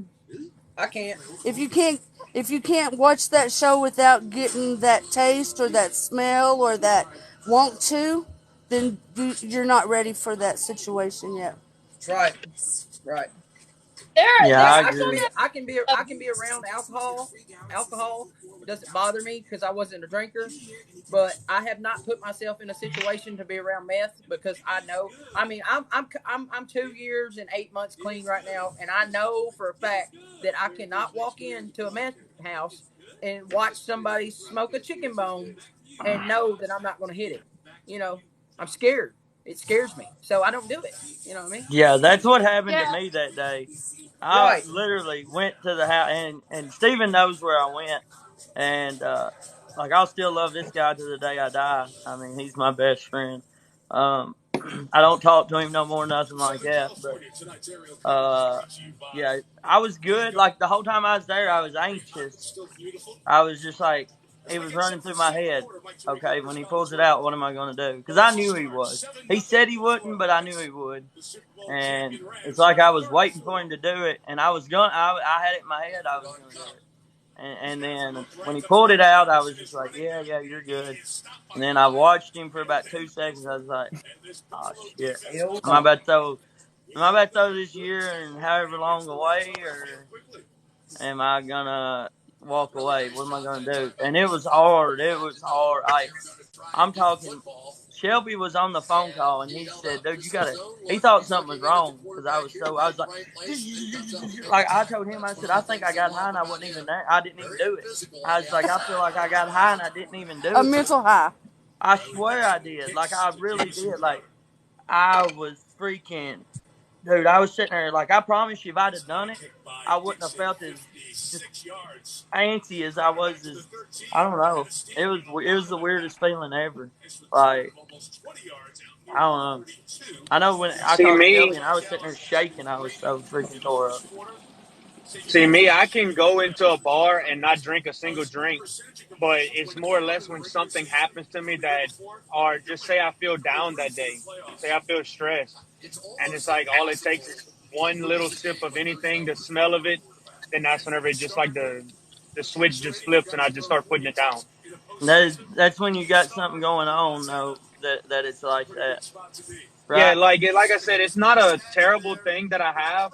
I can't. If you can't if you can't watch that show without getting that taste or that smell or that want to, then you're not ready for that situation yet. Right, right. Yeah, Like I I can agree. be, Some I can be around alcohol. Alcohol doesn't bother me because I wasn't a drinker. But I have not put myself in a situation to be around meth because I know. I mean, I'm 2 years and 8 months clean right now, and I know for a fact that I cannot walk into a meth house and watch somebody smoke a chicken bone and know that I'm not going to hit it. You know, I'm scared. It scares me, so I don't do it. You know what I mean? Yeah, that's what happened to yeah. me that day. I Right. literally went to the house, and Steven knows where I went, and like I'll still love this guy to the day I die. I mean, he's my best friend. Um, I don't talk to him no more, nothing like that. But yeah, I was good. Like the whole time I was there, I was anxious. I was just like, it was running through my head. Okay, when he pulls it out, what am I going to do? Because I knew he was. He said he wouldn't, but I knew he would. And it's like I was waiting for him to do it, and I had it in my head I was going to do it. And then when he pulled it out, I was just like, yeah, you're good. And then I watched him for about 2 seconds. I was like, oh shit, Hell am I no. about to throw? Am I about to throw this year and however long away, or am I gonna walk away? What am I gonna do? And it was hard. It was hard. I'm talking. Shelby was on the phone call and he said, "Dude, you gotta." He thought something was wrong because I was like, like I told him, I said, "I think I got high and I wasn't even there. I didn't even do it." I was like, "I feel like I got high and I didn't even do A it." mental high. I swear I did. Like I really did. Like I was freaking, dude. I was sitting there. Like I promise you, if I'd have done it, I wouldn't have felt as just antsy as I was. As I don't know. It was the weirdest feeling ever. Like I don't know. I know when I See talked to me, Shelby and I was sitting there shaking. I was so freaking tore up. see me. I can go into a bar and not drink a single drink, but it's more or less when something happens to me that, or just say I feel down that day, say I feel stressed, and it's like all it takes is one little sip of anything, the smell of it, then that's whenever it just like the switch just flips and I just start putting it down. That's when you got something going on, though. That it's like that, Yeah, right? like I said, it's not a terrible thing that I have,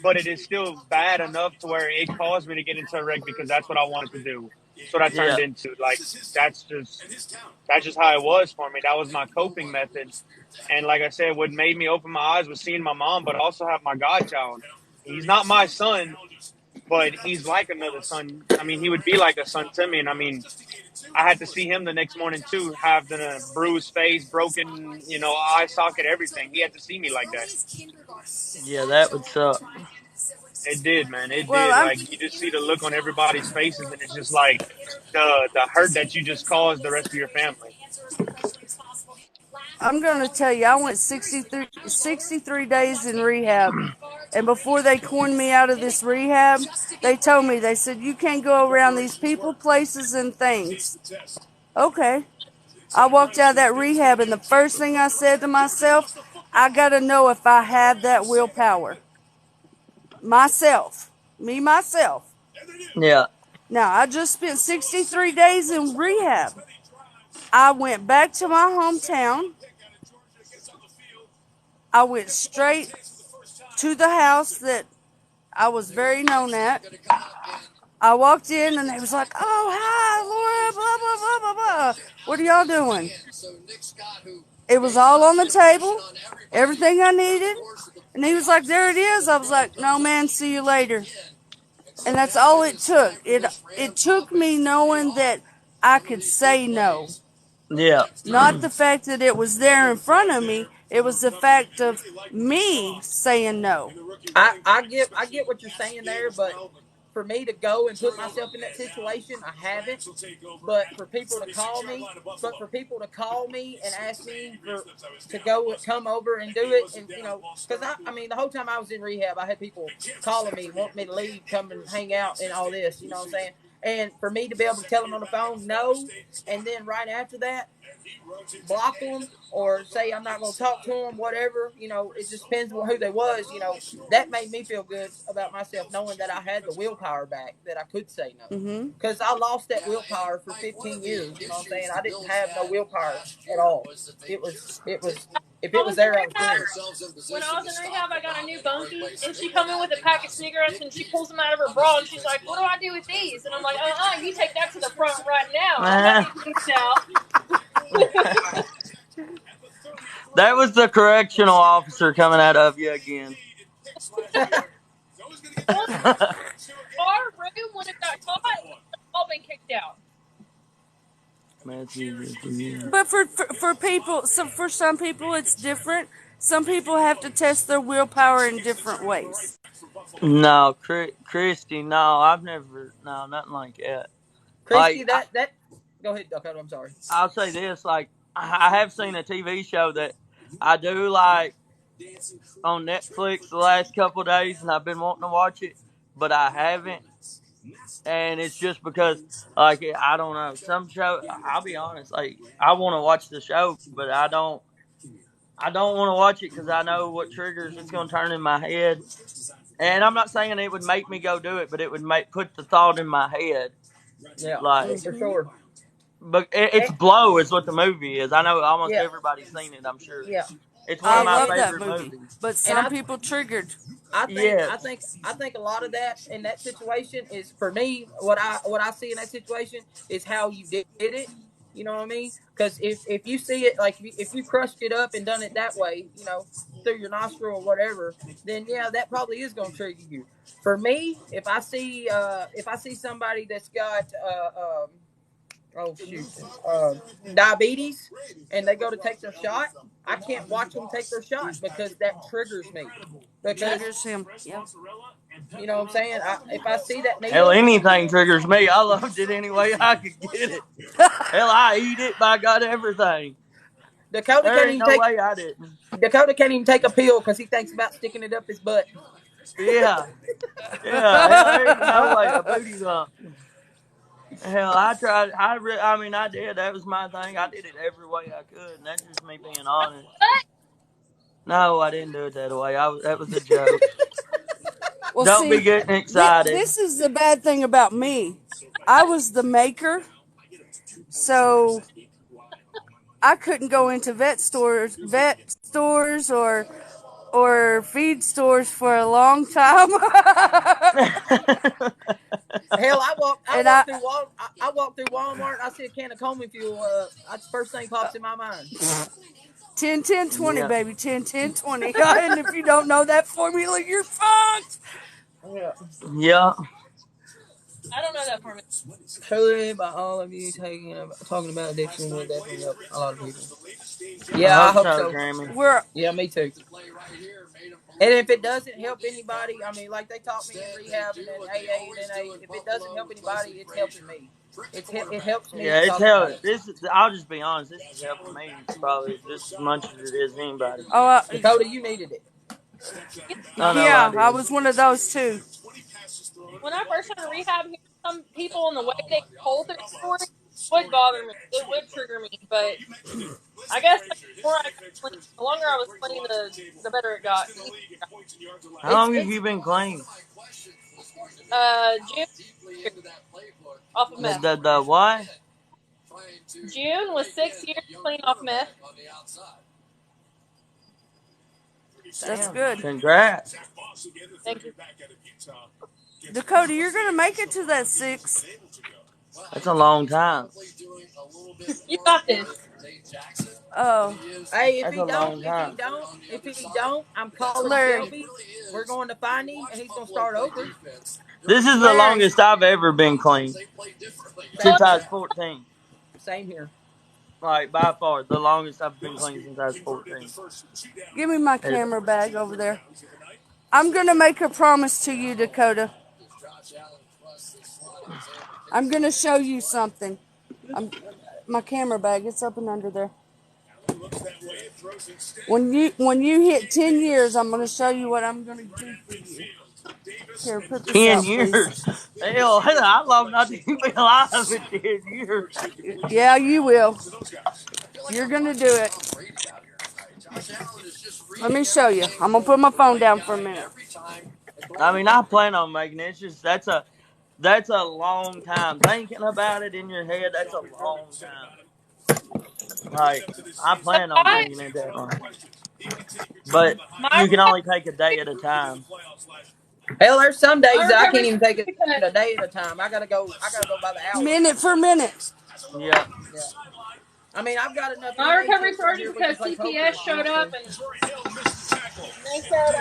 but it is still bad enough to where it caused me to get into a wreck because that's what I wanted to do. That's what I Yeah. turned into. Like that's just how it was for me. That was my coping method. And like I said, what made me open my eyes was seeing my mom, but also have my godchild. He's not my son, but he's like another son. I mean, he would be like a son to me. And I mean, I had to see him the next morning too, have the bruised face, broken, eye socket, everything. He had to see me like that. Yeah, that would suck. It did, man. It Well, did. I'm Like you just see the look on everybody's faces, and it's just like the hurt that you just caused the rest of your family. I'm going to tell you, I went 63 days in rehab. And before they coined me out of this rehab, they told me, they said, you can't go around these people, places, and things. Okay. I walked out of that rehab, and the first thing I said to myself, I got to know if I have that willpower. Myself. Me, myself. Yeah. Now, I just spent 63 days in rehab. I went back to my hometown. I went straight to the house that I was very known at. I walked in and they was like, "Oh, hi, Laura, blah, blah, blah, blah, blah. What are y'all doing?" It was all on the table, everything I needed. And he was like, "There it is." I was like, "No, man, see you later." And that's all it took. It took me knowing that I could say no. Yeah. Not the fact that it was there in front of me. It was the fact of me saying no. I get what you're saying there, but for me to go and put myself in that situation, I haven't. But for people to call me, and ask me to come over and do it, and because I mean, the whole time I was in rehab, I had people calling me, wanting me to leave, come and hang out, and all this. You know what I'm saying? And for me to be able to tell them on the phone no, and then right after that, block them or say I'm not going to talk to them, whatever, it just depends on who they was, that made me feel good about myself, knowing that I had the willpower back, that I could say no. Because I lost that willpower for 15 years, you know what I'm saying? I didn't have no willpower at all. It was, if it was there, I was doing it. When I was in rehab, I got a new bunkie, and she come in with a pack of cigarettes, and she pulls them out of her bra, and she's like, "What do I do with these?" And I'm like, you take that to the front right now. I'm taking these out. That was the correctional officer coming out of you again. Our room, when it got caught, all been kicked out. But for people, for some people, it's different. Some people have to test their willpower in different ways. No, Christy, no, I've never, no, nothing like that. Christy, that go ahead, Dakota, I'm sorry. I'll say this, like, I have seen a TV show that I do like on Netflix the last couple of days, and I've been wanting to watch it, but I haven't. And it's just because, like, I don't know, some show, I'll be honest, like, I want to watch the show, but I don't want to watch it because I know what triggers it's going to turn in my head. And I'm not saying it would make me go do it, but it would put the thought in my head. Yeah, like, for sure. But it's Blow is what the movie is. I know almost everybody's seen it, I'm sure. Yeah. It's one of my love favorite that movie. movies. But some people triggered. I think a lot of that in that situation is, for me, what I see in that situation is how you did it. You know what I mean? Because if you see it, like, if you crushed it up and done it that way, through your nostril or whatever, then yeah, that probably is going to trigger you. For me, if I see somebody that's got diabetes, and they go to take their shot, I can't watch them take their shot because that triggers me. Triggers him. Yeah. You know what I'm saying? If I see that needle, hell, anything triggers me. I loved it any way I could get it. Hell, I eat it. By God, everything. Dakota there ain't no way I didn't. Dakota can't even take a pill because he thinks about sticking it up his butt. Yeah. There ain't no way. A booty lump. Hell, I tried. I did. That was my thing. I did it every way I could, and that's just me being honest. No, I didn't do it that way. That was a joke. Well, Don't be getting excited. This is the bad thing about me. I was the maker, so I couldn't go into vet stores or feed stores for a long time. Hell, I walked through Walmart and I see a can of Coleman fuel. That's the first thing pops in my mind. 10, 10, 20, baby. 10, 10, 20. And if you don't know that formula, you're fucked. Yeah. I don't know that formula. Truly, by all of you talking about addiction will definitely help a lot of people. Yeah, I hope so. Grammy. Yeah, me too. And if it doesn't help anybody, I mean, like they taught me in rehab and then AA and NA, if it doesn't help anybody, it's helping me. It helps me. Yeah, it's helping. I'll just be honest. This is helping me probably just as much as it is anybody. Dakota, you needed it. I was one of those too. When I first started rehab, some people and the way they told their story would bother me. It would trigger me, but I guess the longer I was clean, the better it got. How long have you been clean? June. Off of meth. The what? June was 6 years clean off meth. That's Damn. good. Congrats. Thank you. Dakota, you're gonna make it to that 6. That's a long time. You got this. Oh, Hey, That's a long time. if he don't, I'm calling Larry. Shelby. We're going to find him, and he's going to start over. This is the Larry. longest I've ever been clean since I was 14. Same here. Like by far, the longest I've been clean since I was 14. Give me my camera bag over there. I'm gonna make a promise to you, Dakota. I'm gonna show you something. My camera bag, it's up and under there. When you hit 10 years, I'm gonna show you what I'm gonna do for you. Here, put this 10 out, years. please. Hell, I love not to be alive in 10 years. Yeah, you will. You're gonna do it. Let me show you. I'm gonna put my phone down for a minute. I mean, I plan on making it. It's just that's a long time. Thinking about it in your head, that's a long time. Like I plan on I, making it that long, but my you can only take a day at a time. Hell, there's some days that I can't recovery even take it because a day at a time. I gotta go. I gotta go by the hour. Minute for minute. Yeah. Yeah. I mean, I've got enough my NA recovery chips in started here. We can because play poker CPS if you showed want up to. and they said,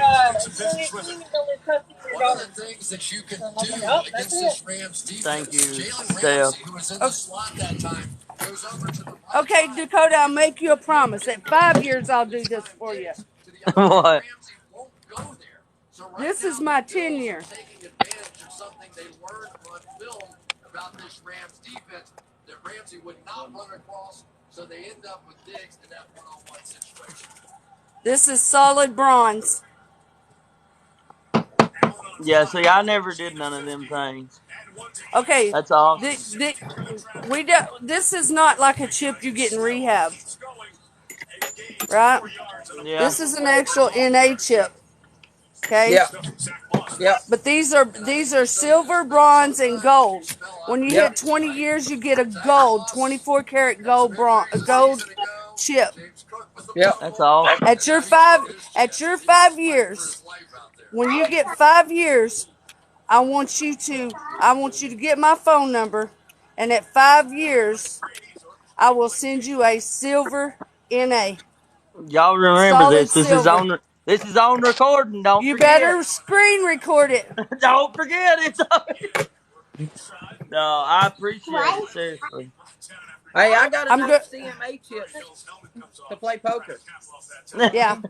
cleaning will lose custody of your daughter. So I was like, oh, that's it. Thank you, Steph. Okay, Dakota, I'll make you a promise. At 5 years, I'll do this for you. What? This is my 10 year. This is solid bronze. Yeah. See, I never did none of them things. Okay, That's all. this is not like a chip you get in rehab, right? Yeah. This is an actual NA chip. Okay. Yeah. Yep. But these are silver, bronze, and gold. When you Yep. hit 20 years, you get a gold, 24 karat gold chip. Yep. That's all. At your 5 years, when you get 5 years, I want you to get my phone number, and at 5 years, I will send you a silver NA. Y'all remember Solid this. This is silver. on recording. Don't You forget. better screen record it. Don't forget it. No, I appreciate it, seriously. Hey, I got I'm enough good. CMA chips to play poker. Yeah,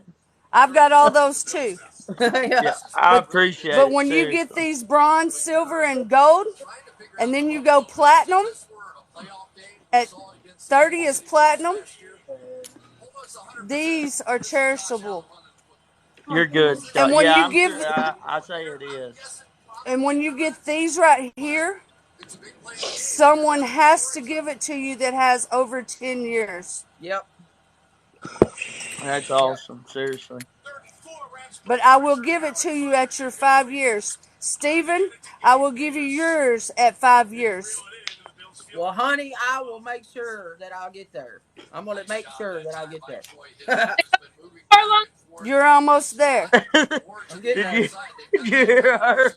I've got all those too. Yeah, Yeah. I appreciate But it, when you seriously. get these bronze, silver, and gold, and then you go platinum, at 30 is platinum, these are cherishable. You're good. And when Yeah, you I'm give, sure. I say it is. and when you get these right here, someone has to give it to you that has over 10 years. Yep. That's awesome, seriously. But I will give it to you at your 5 years. Stephen, I will give you yours at 5 years. Well, honey, I will make sure that I'll get there. I'm gonna make sure that I'll get there. How long? You're almost there. I'm getting Did there. you hear her?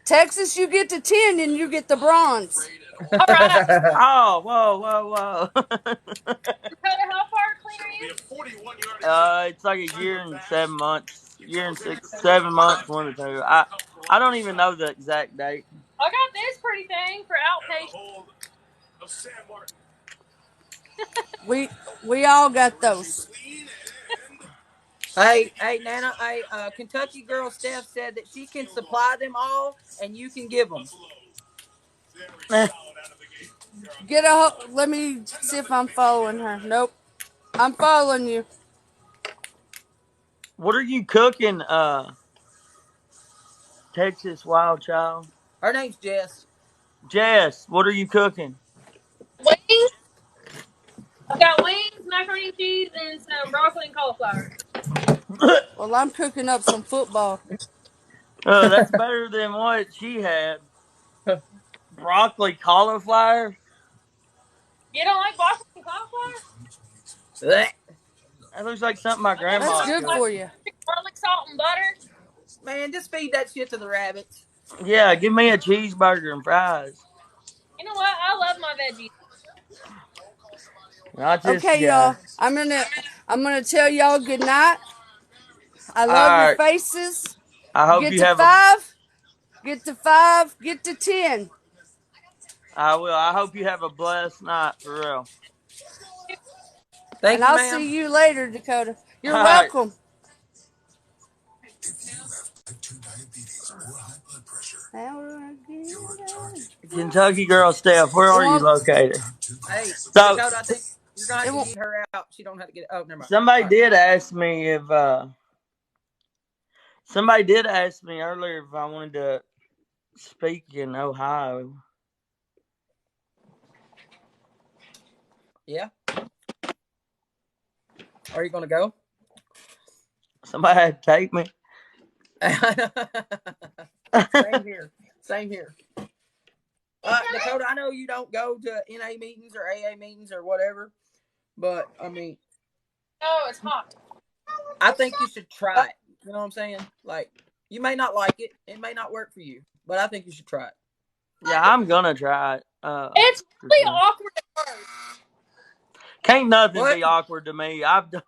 Texas, you get to 10 and you get the bronze. All right. Oh, whoa. Dakota, how far clean are you? It's like a year and 7 months. Year and 7 months, one or two. I don't even know the exact date. I got this pretty thing for outpatient. We all got those. Hey, Nana. Hey, Kentucky girl Steph said that she can supply them all, and you can give them. Let me see if I'm following her. Nope. I'm following you. What are you cooking, Texas Wild Child? Her name's Jess. Jess, what are you cooking? Wings. I got wings, macaroni and cheese, and some broccoli and cauliflower. Well, I'm cooking up some football. That's better than what she had. Broccoli cauliflower. You don't like broccoli and cauliflower? Blech. That looks like something my grandma That's would good cook. for you. Garlic, salt, and butter. Man, just feed that shit to the rabbits. Yeah, give me a cheeseburger and fries. You know what? I love my veggies. Not this Okay, guy. y'all. I'm gonna tell y'all good night. I All love your right. faces. I hope Get you to have a. 5. Get to 5. Get to 10. I will. I hope you have a blessed night for real. And Thank you, I'll ma'am. see you later, Dakota. All You're right. welcome. How do I get Kentucky girl Steph, where are you located? Hey, So Dakota, I think you're gonna have It to won't. get her out. She don't have to get. Oh, never mind. somebody All right. did ask me if somebody did ask me earlier if I wanted to speak in Ohio. Yeah. Are you gonna go? Somebody had to take me. Same here. Same here. Dakota, I know you don't go to NA meetings or AA meetings or whatever, but I mean, Oh, it's hot. I think you should try it. You know what I'm saying? Like, you may not like it. It may not work for you, but I think you should try it. Yeah, I'm gonna try it. It's for really sure. awkward at first. Can't nothing What? be awkward to me. I've done.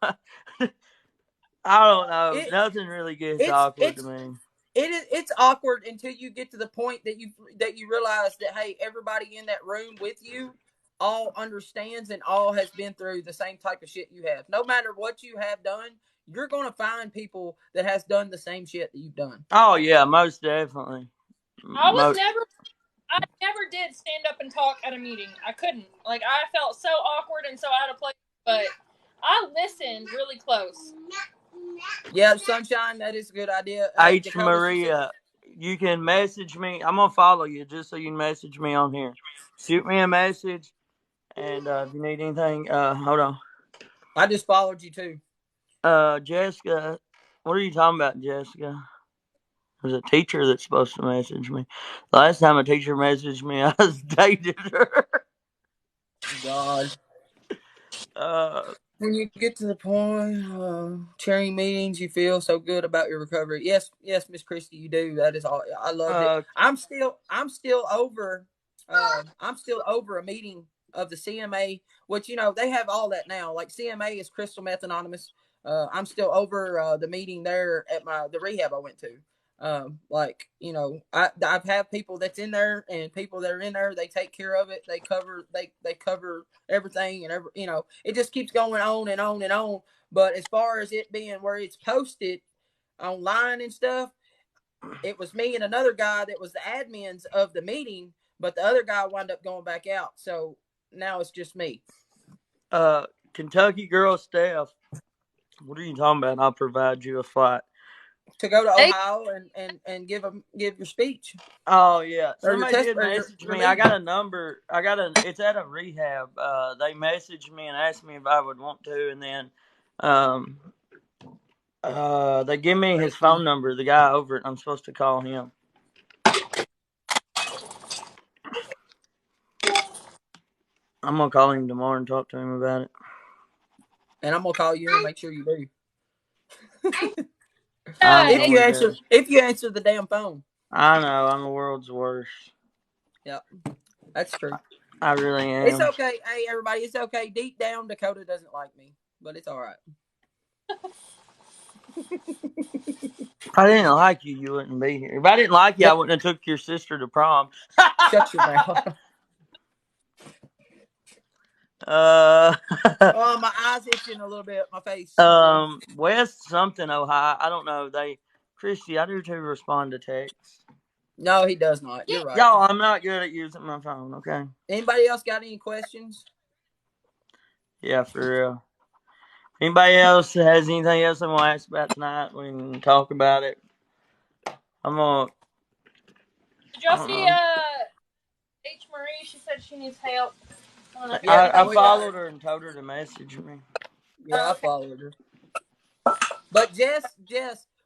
I don't know. It Nothing really gets it's awkward to it's me. it's awkward until you get to the point that you realize that, hey, everybody in that room with you all understands and all has been through the same type of shit you have. No matter what you have done, you're gonna find people that has done the same shit that you've done. Oh yeah, most definitely. I never did stand up and talk at a meeting. I couldn't. Like, I felt so awkward and so out of place. But I listened really close. Yeah, Sunshine, that is a good idea. H Dakota, Maria, you can message me. I'm gonna follow you just so you can message me on here. Shoot me a message, and if you need anything, hold on. I just followed you too. Jessica, what are you talking about, Jessica? There's a teacher that's supposed to message me. The last time a teacher messaged me, I was dated her. God. Uh, When you get to the point, chairing meetings, you feel so good about your recovery. Yes, Miss Christie, you do. That is all. I loved it. I'm still over. I'm still over a meeting of the CMA, which they have all that now. Like, CMA is Crystal Meth Anonymous. I'm still over the meeting there at the rehab I went to. I've had people that's in there, and people that are in there, they take care of it. They cover everything, and it just keeps going on and on and on. But as far as it being where it's posted online and stuff, it was me and another guy that was the admins of the meeting, but the other guy wound up going back out. So now it's just me. Kentucky girl Steph, what are you talking about? I'll provide you a flight to go to Ohio and give your speech. Oh yeah, somebody did message me. I got a number. It's at a rehab. They messaged me and asked me if I would want to, and then they give me his phone number. The guy over it. I'm supposed to call him. I'm gonna call him tomorrow and talk to him about it. And I'm gonna call you and make sure you do. If you answer the damn phone. I know, I'm the world's worst. Yep, that's true. I really am. It's okay. Hey, everybody, it's okay. Deep down, Dakota doesn't like me, but it's all right. If I didn't like you, you wouldn't be here. If I didn't like you, I wouldn't have took your sister to prom. Shut your mouth. My eyes itching a little bit. My face. West something Ohio. I don't know. Christy, I do too respond to texts. No, he does not. You're right. Y'all, I'm not good at using my phone. Okay. Anybody else got any questions? Yeah, for real. Anybody else has anything else they want to ask about tonight? We can talk about it. I'm gonna. Did y'all see H. Marie? She said she needs help. I followed her and told her to message me. Yeah, I followed her. But Jess,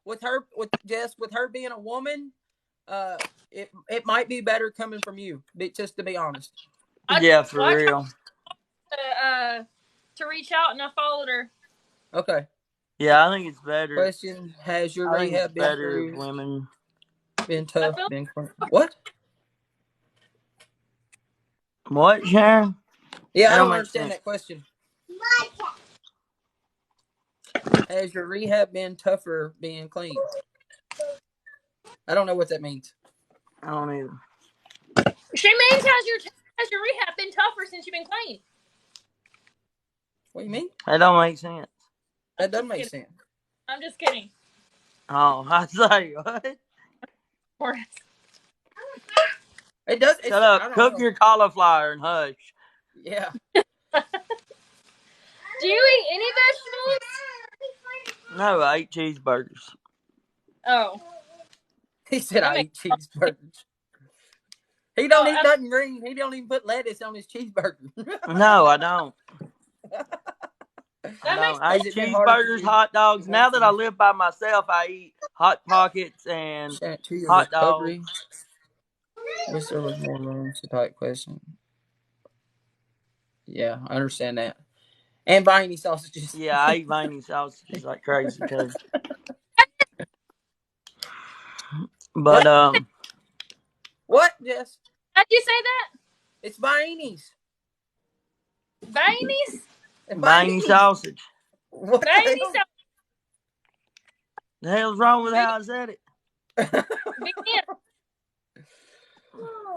with her being a woman, it might be better coming from you. Just to be honest. Yeah, for real. To reach out, and I followed her. Okay. Yeah, I think it's better. Question: Has your I think rehab it's been better if through? women. Been I tough? feel Been what? What, Sharon? Yeah, That I don't don't make understand sense. that question. Has your rehab been tougher being clean? I don't know what that means. I don't either. she means has your rehab been tougher since you've been clean? What do you mean? That don't make sense. That I'm doesn't just make kidding. sense. I'm just kidding. Oh, I say what? Or It does. It's. Shut I up. don't Cook know. your cauliflower and hush. Yeah. do you eat any vegetables? No, I eat cheeseburgers. Oh, He said that I makes eat cheeseburgers. He don't eat oh, nothing green. He don't even put lettuce on his cheeseburger. No, I don't. that makes I Has eat it been harder for cheeseburgers, you hot dogs. to Now that I live by myself, I eat Hot Pockets and to your hot dogs. recovery? Wish there was more room to type question. Yeah, I understand that. And buy any sausages. Yeah, I eat Viennese sausages like crazy too. But What? What, Jess? How'd you say that? It's Viennese. Viennese? Viennese sausage. What the Viennese hell? sauce. The hell's wrong with how I said it?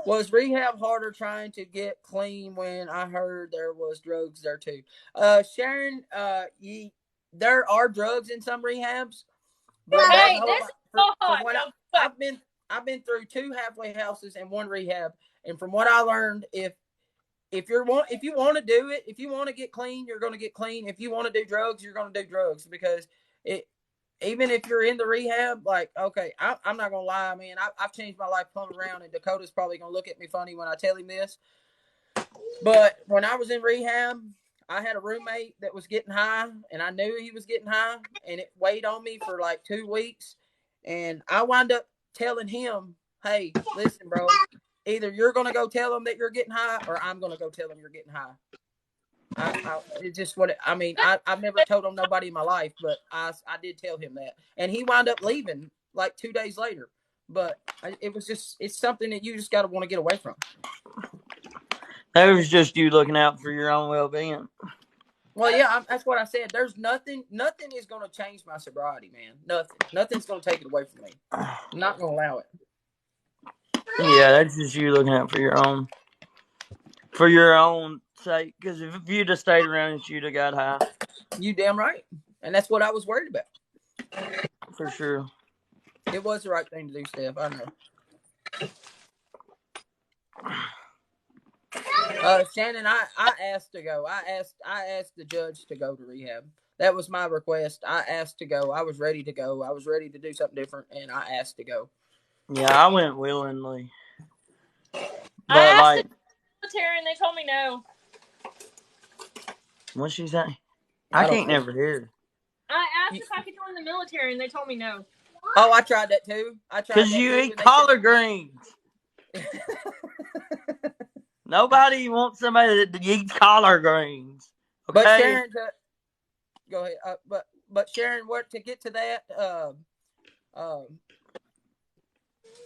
Was rehab harder trying to get clean when I heard there was drugs there too? Sharon, there are drugs in some rehabs, but Hey, no, this is from so hot. what No, but I've been through 2 halfway houses and 1 rehab, and from what I learned, if you want to do it, if you want to get clean, you're going to get clean. If you want to do drugs, you're going to do drugs because it. Even if you're in the rehab, like, okay, I'm not gonna lie, man. I've changed my life plumb around, and Dakota's probably gonna look at me funny when I tell him this. But when I was in rehab, I had a roommate that was getting high, and I knew he was getting high, and it weighed on me for like 2 weeks. And I wound up telling him, "Hey, listen, bro. Either you're gonna go tell him that you're getting high, or I'm gonna go tell him you're getting high." It's just what I mean. I've never told him nobody in my life, but I did tell him that, and he wound up leaving like 2 days later. But it's something that you just got to want to get away from. That was just you looking out for your own well-being. Well, yeah, that's what I said. There's nothing is going to change my sobriety, man. Nothing's going to take it away from me. I'm not going to allow it. Yeah, that's just you looking out for your own sake. Because if you'd have stayed around, you'd have got high. You damn right, and that's what I was worried about. For sure. It was the right thing to do, Steph. I know. Shannon, I asked to go. I asked the judge to go to rehab. That was my request. I asked to go. I was ready to go. I was ready to do something different, and I asked to go. Yeah, I went willingly. I But asked the military and they told me no. What'd she say? I can't never hear. I asked if I could join the military and they told me no. Oh, I tried that too. Because you eat collard greens. Nobody wants somebody that eats collard greens. Okay? But Sharon, go ahead. But Sharon, to get to that,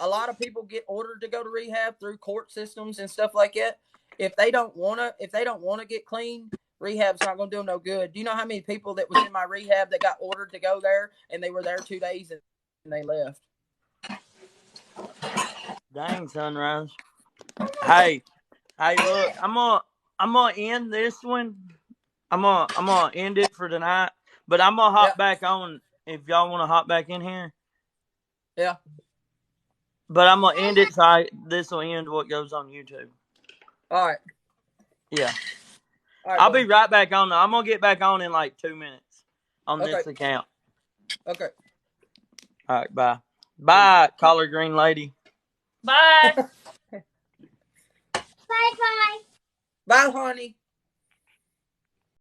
a lot of people get ordered to go to rehab through court systems and stuff like that. If they don't wanna get clean, rehab's not gonna do them no good. Do you know how many people that was in my rehab that got ordered to go there and they were there 2 days and they left? Dang, Sunrise. Hey, look, I'm gonna end this one. I'm gonna end it for tonight. But I'm gonna hop back on if y'all want to hop back in here. Yeah. But I'm gonna end it so this will end what goes on YouTube. All right. Yeah. All right, I'll be right back on. I'm gonna get back on in like 2 minutes on this account. Okay. All right. Bye. Bye, collard green lady. Bye. Bye, honey.